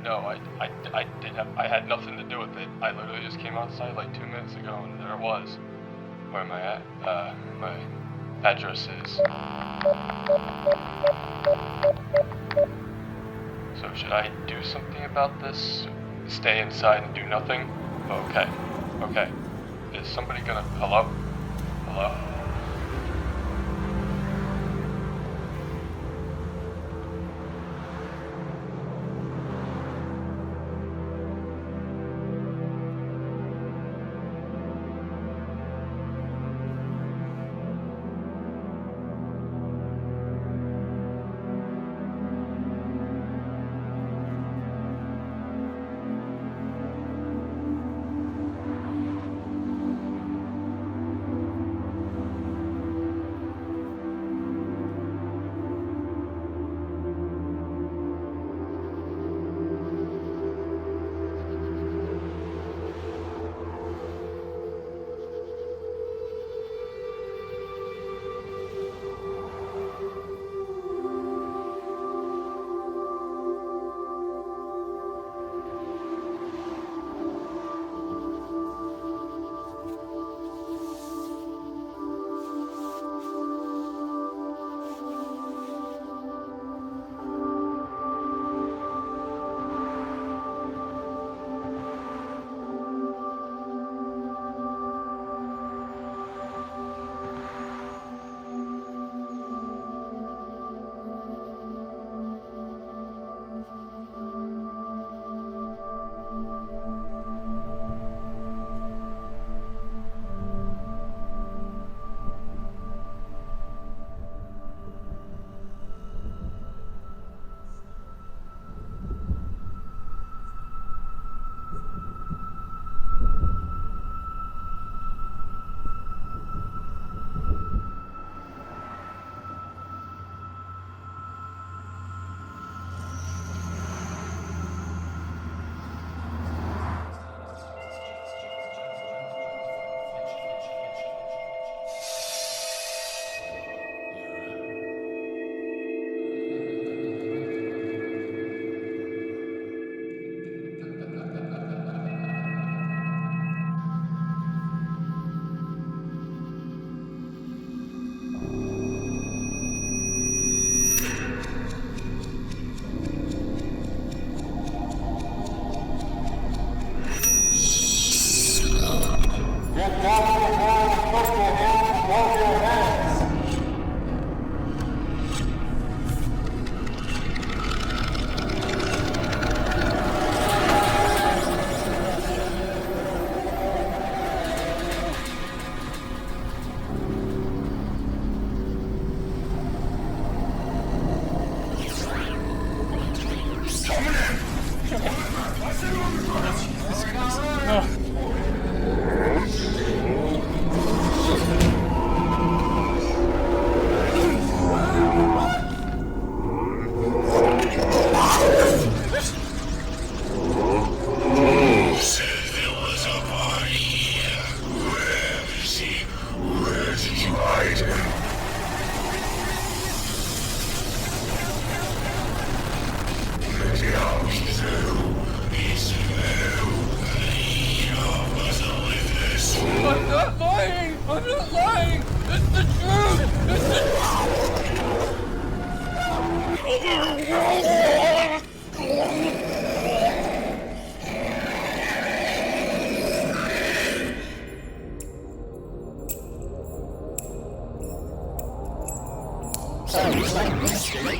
No, I had nothing to do with it. I literally just came outside like 2 minutes ago, and there it was. Where am I at? My address is. So should I do something about this? Stay inside and do nothing? Okay. Okay. Is somebody gonna... Hello? Hello?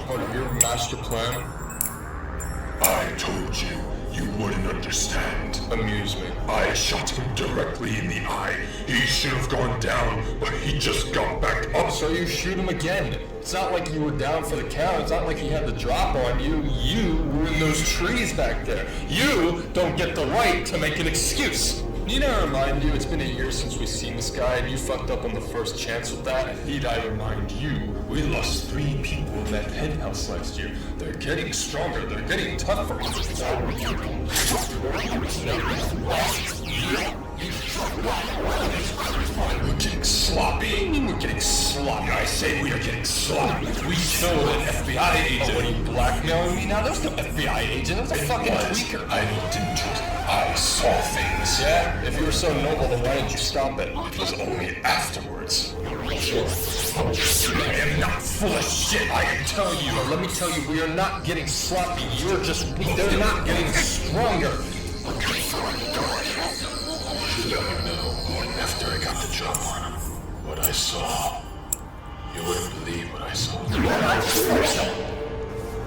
Part of your master plan? I told you, you wouldn't understand. Amuse me. I shot him directly in the eye. He should have gone down, but he just got back up. So you shoot him again. It's not like you were down for the count. It's not like he had the drop on you. You were in those trees back there. You don't get the right to make an excuse. Need I remind you, it's been a year since we've seen this guy, and you fucked up on the first chance with that? Need I remind you, we lost 3 people in that penthouse last year. They're getting stronger, they're getting tougher. We're getting sloppy. We're getting sloppy. I say we are getting sloppy. We killed an FBI agent. Oh, what are you blackmailing me now? There's no FBI agent. There's a fucking tweaker. I looked into it. I saw things. Yeah? If you were so noble, then why didn't you stop it? It was only afterwards. I am not full of shit. I can tell you. Let me tell you, we are not getting sloppy. You're just weak. They're not getting stronger. Should let you know, after I got the jump on him, what I saw. You wouldn't believe what I saw.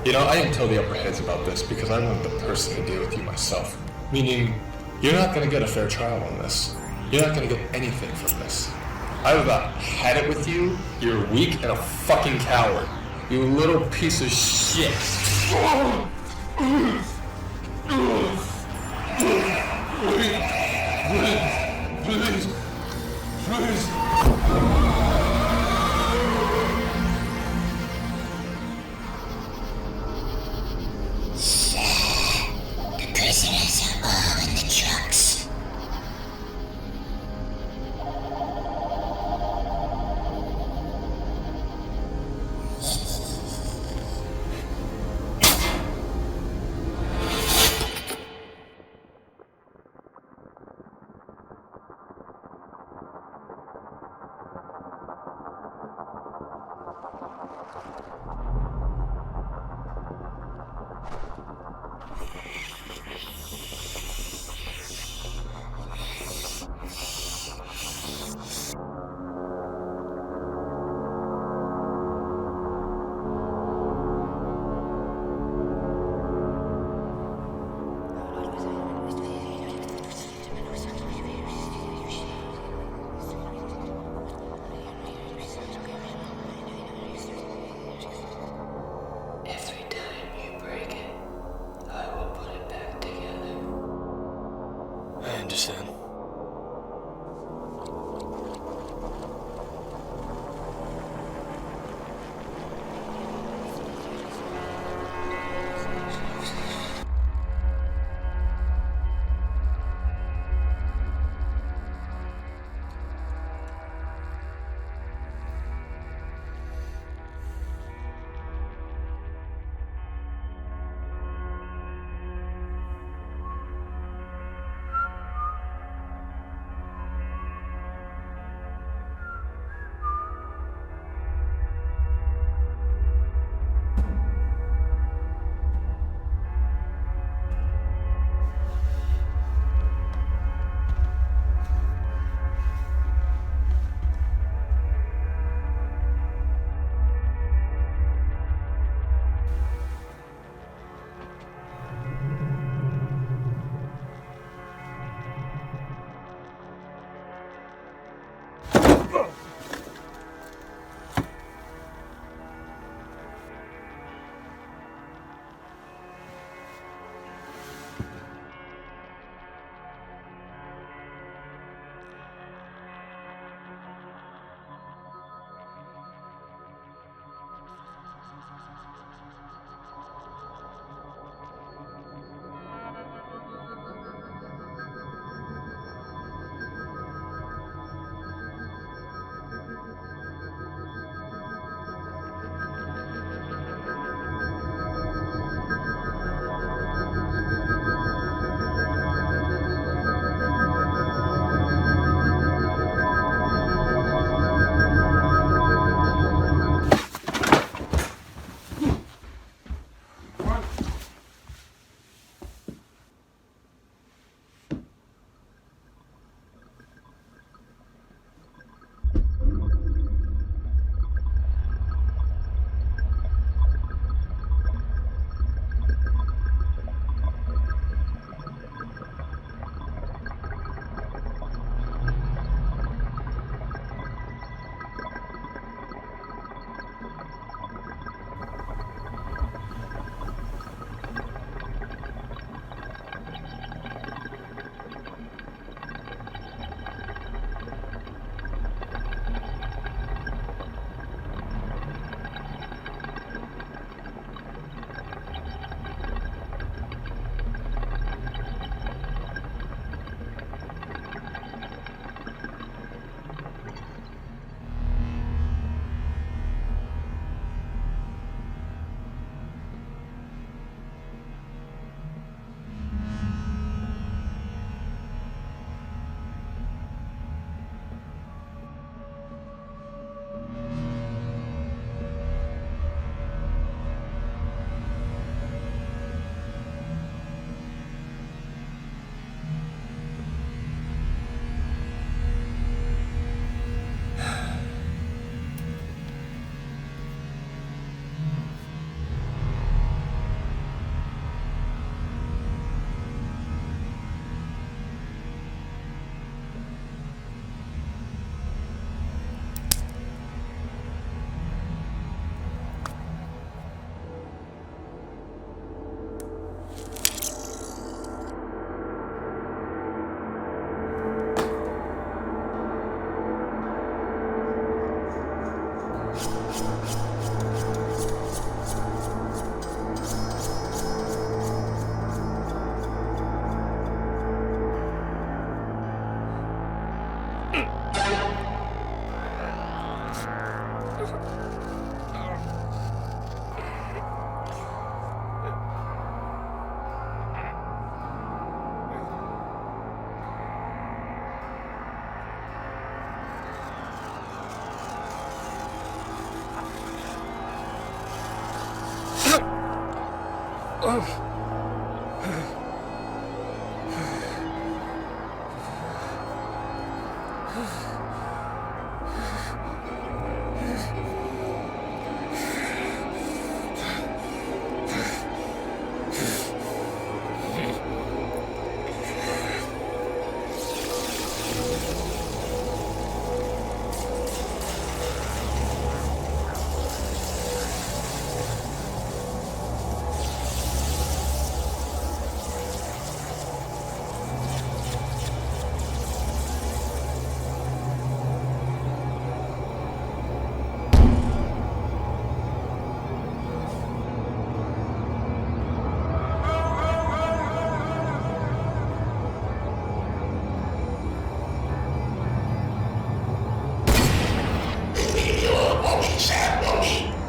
You know, I didn't tell the upper heads about this because I wanted the person to deal with you myself. Meaning, you're not gonna get a fair trial on this. You're not gonna get anything from this. I've about had it with you. You're weak and a fucking coward. You little piece of shit. Please. The prisoners are all in the trucks. I understand.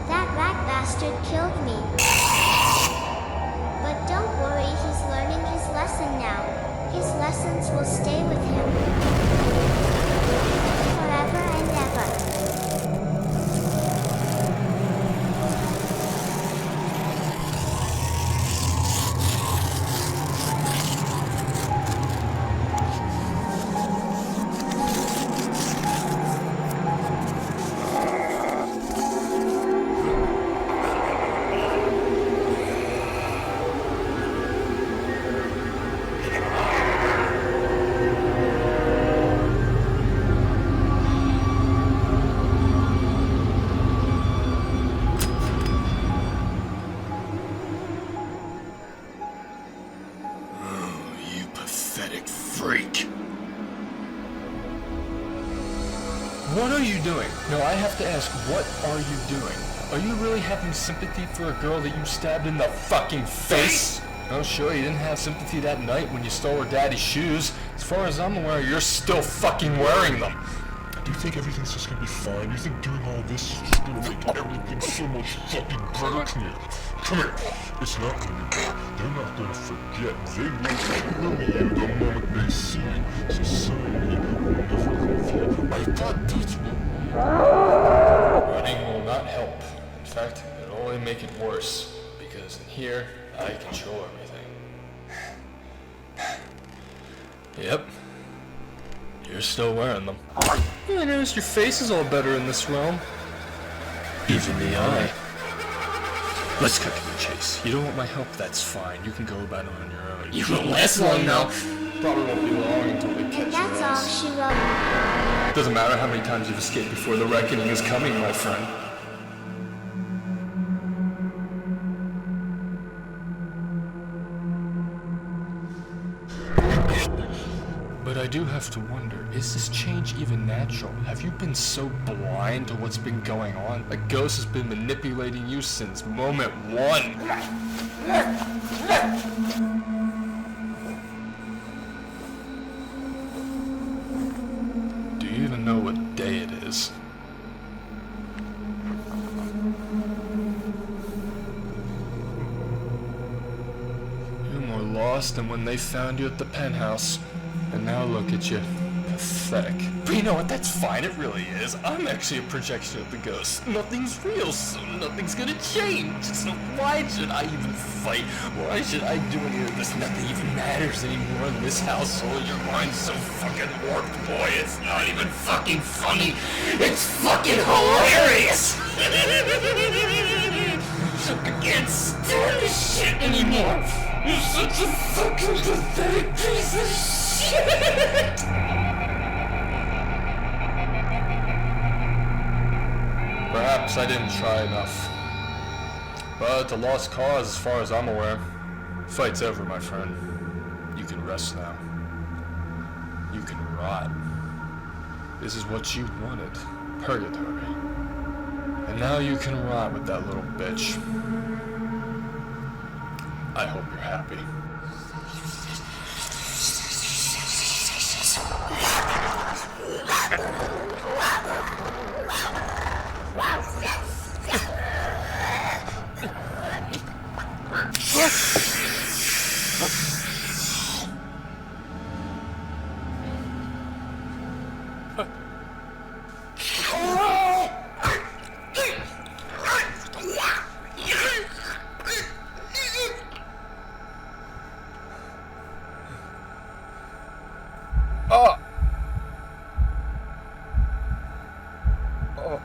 That rat bastard killed me. But don't worry, he's learning his lesson now. His lessons will stay with him forever and ever. You pathetic freak. What are you doing? No, I have to ask, what are you doing? Are you really having sympathy for a girl that you stabbed in the fucking face? Oh, sure, you didn't have sympathy that night when you stole her daddy's shoes. As far as I'm aware, you're still fucking wearing them. Do you think everything's just gonna be fine? You think doing all this is just gonna make everything so much fucking better? Come here. Come here. It's not gonna be bad. They're not gonna forget. They will kill you the moment they see you. Society will never love you. I thought this would... Running will not help. In fact, it'll only make it worse. Because in here, I control everything. Yep. You're still wearing them. I noticed your face is all better in this realm. Even the eye. Let's cut to the chase. You don't want my help, that's fine. You can go about it on your own. You don't last long now. Probably won't be long until they catch And that's your all ass. she wrote. Doesn't matter how many times you've escaped before, the reckoning is coming, my friend. But I do have to wonder, is this change even natural? Have you been so blind to what's been going on? A ghost has been manipulating you since moment one. Do you even know what day it is? You're more lost than when they found you at the penthouse. And now look at you. Pathetic. But you know what? That's fine. It really is. I'm actually a projection of the ghost. Nothing's real, so nothing's gonna change. So why should I even fight? Why should I do any of this? Nothing even matters anymore in this household. Your mind's so fucking warped, boy. It's not even fucking funny. It's fucking hilarious. I can't stand this shit anymore. You're such a fucking pathetic piece of shit. Perhaps I didn't try enough. But a lost cause, as far as I'm aware. Fight's over, my friend. You can rest now. You can rot. This is what you wanted. Purgatory. And now you can rot with that little bitch. I hope you're happy. Oh! Oh.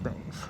things.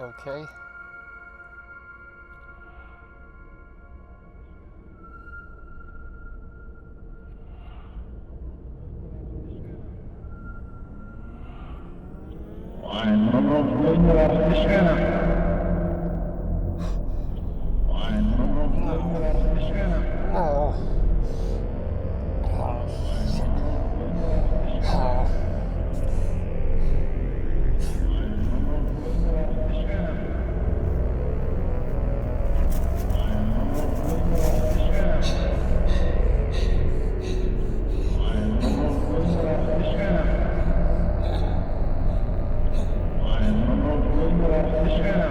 Okay. Yeah.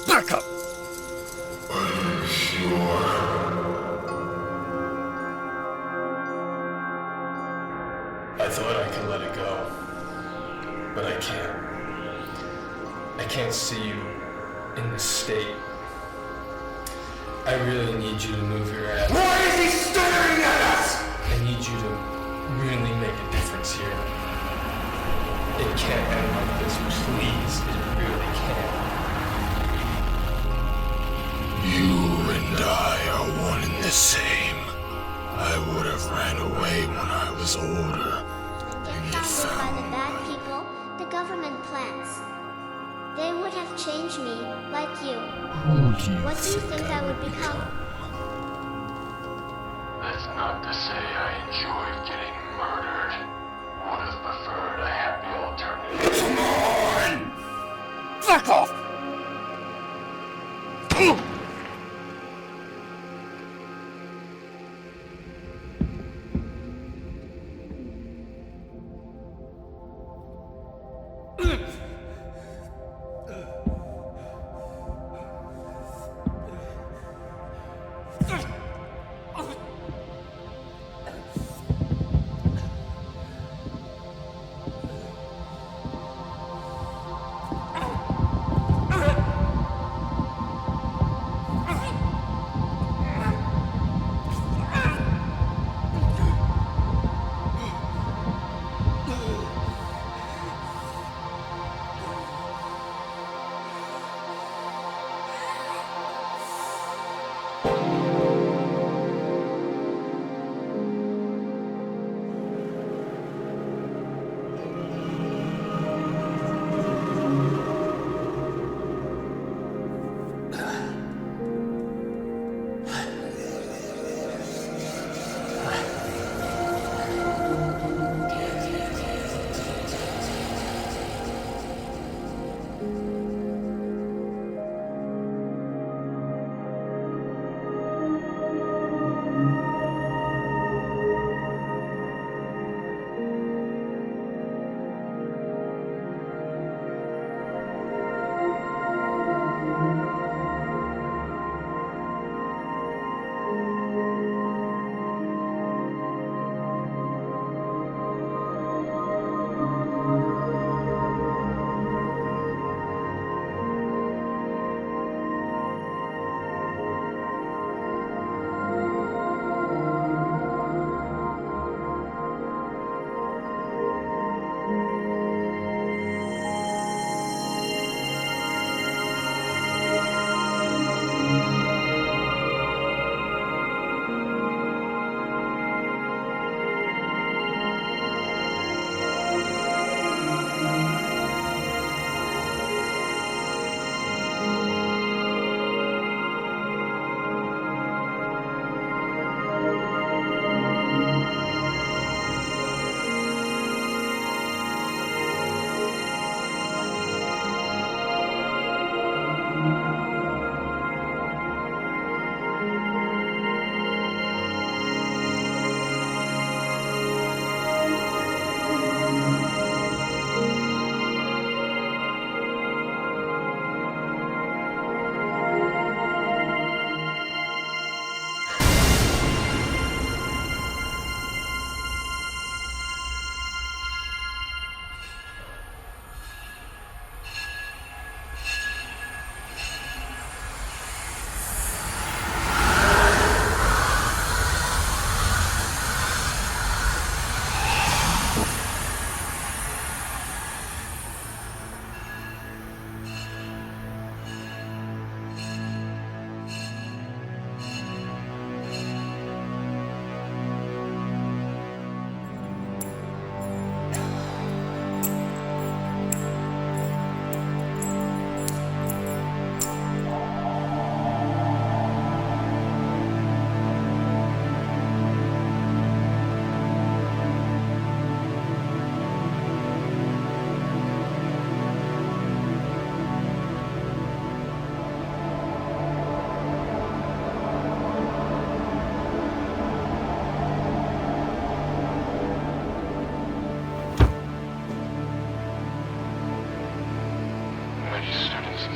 Back up! I thought I could let it go, but I can't. I can't see you in this state. I really need you to move your ass. Why is he staring at us? I need you to really make a difference here. It can't end like this, please. It really can't. You and I are one and the same. I would have ran away when I was older. Get founded by the bad people, the government plans. They would have changed me, like you. What do you think I would become? That's not to say I enjoyed getting murdered. Would have preferred a happy alternative. Come on! Fuck off!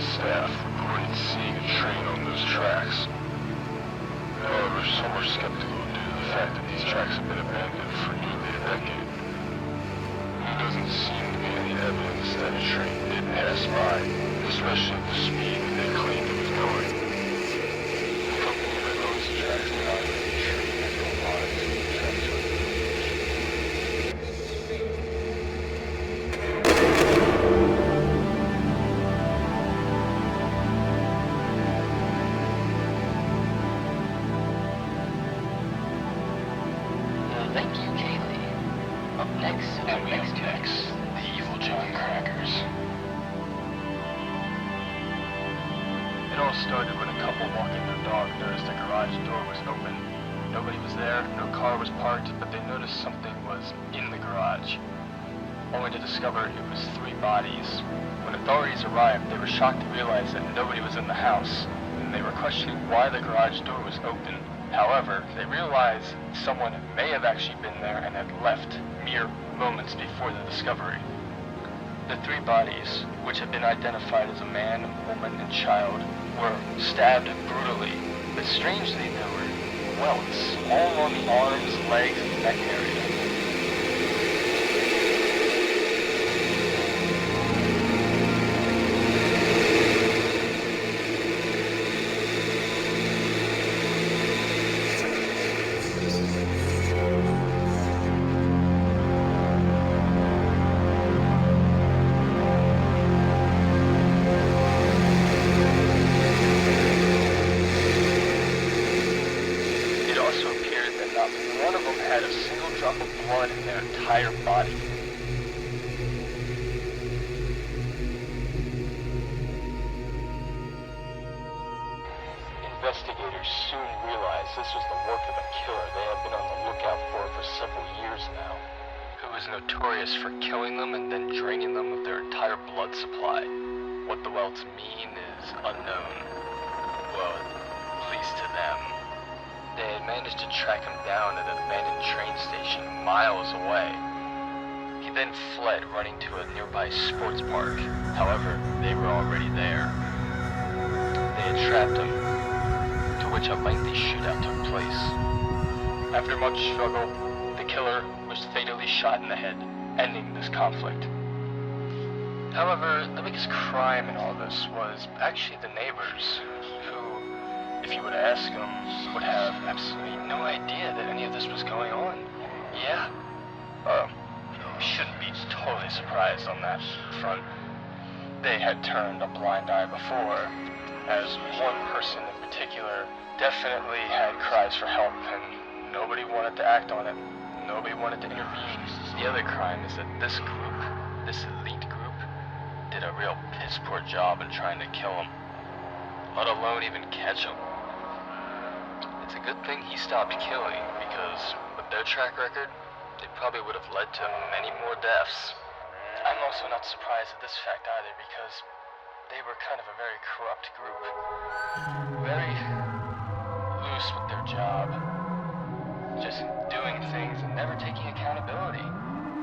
staff reported seeing a train on those tracks. However, some are skeptical due to the fact that these tracks have been abandoned for nearly a decade. There doesn't seem to be any evidence that a train did pass by, especially at the speed that they claimed it was going. The company that owns the tracks denied that the train had no lines in the tracks. Thank you, Kaylee. Up next, the evil John Crackers. It all started when a couple walking their dog noticed the garage door was open. Nobody was there, no car was parked, but they noticed something was in the garage. Only to discover it was 3 bodies. When authorities arrived, they were shocked to realize that nobody was in the house, and they were questioning why the garage door was open. However, they realized someone may have actually been there and had left mere moments before the discovery. The 3 bodies, which had been identified as a man, woman, and child, were stabbed brutally, but strangely there were welts all on the arms, legs, and neck area. Entire body. Investigators soon realized this was the work of a killer they had been on the lookout for several years now, who was notorious for killing them and then draining them of their entire blood supply. What the welts mean is unknown. Well, at least to them. They had managed to track him down at an abandoned train station miles away. He then fled, running to a nearby sports park. However, they were already there. They had trapped him, to which a lengthy shootout took place. After much struggle, the killer was fatally shot in the head, ending this conflict. However, the biggest crime in all this was actually the neighbors, who, if you were to ask them, would have absolutely no idea that any of this was going on. Yeah. Shouldn't be totally surprised on that front. They had turned a blind eye before, as one person in particular definitely had cries for help, and nobody wanted to act on it. Nobody wanted to intervene. The other crime is that this group, this elite group, did a real piss-poor job in trying to kill him, let alone even catch him. It's a good thing he stopped killing, because with their track record, it probably would have led to many more deaths. I'm also not surprised at this fact either, because they were kind of a very corrupt group. Very loose with their job. Just doing things and never taking accountability.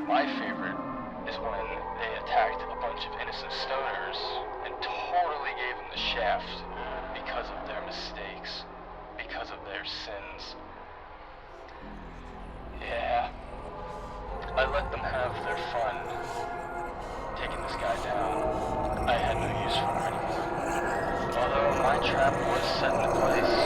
My favorite is when they attacked a bunch of innocent stoners and totally gave them the shaft because of their mistakes, because of their sins. Yeah. I let them have their fun, taking this guy down. I had no use for him anymore. Although my trap was set into place,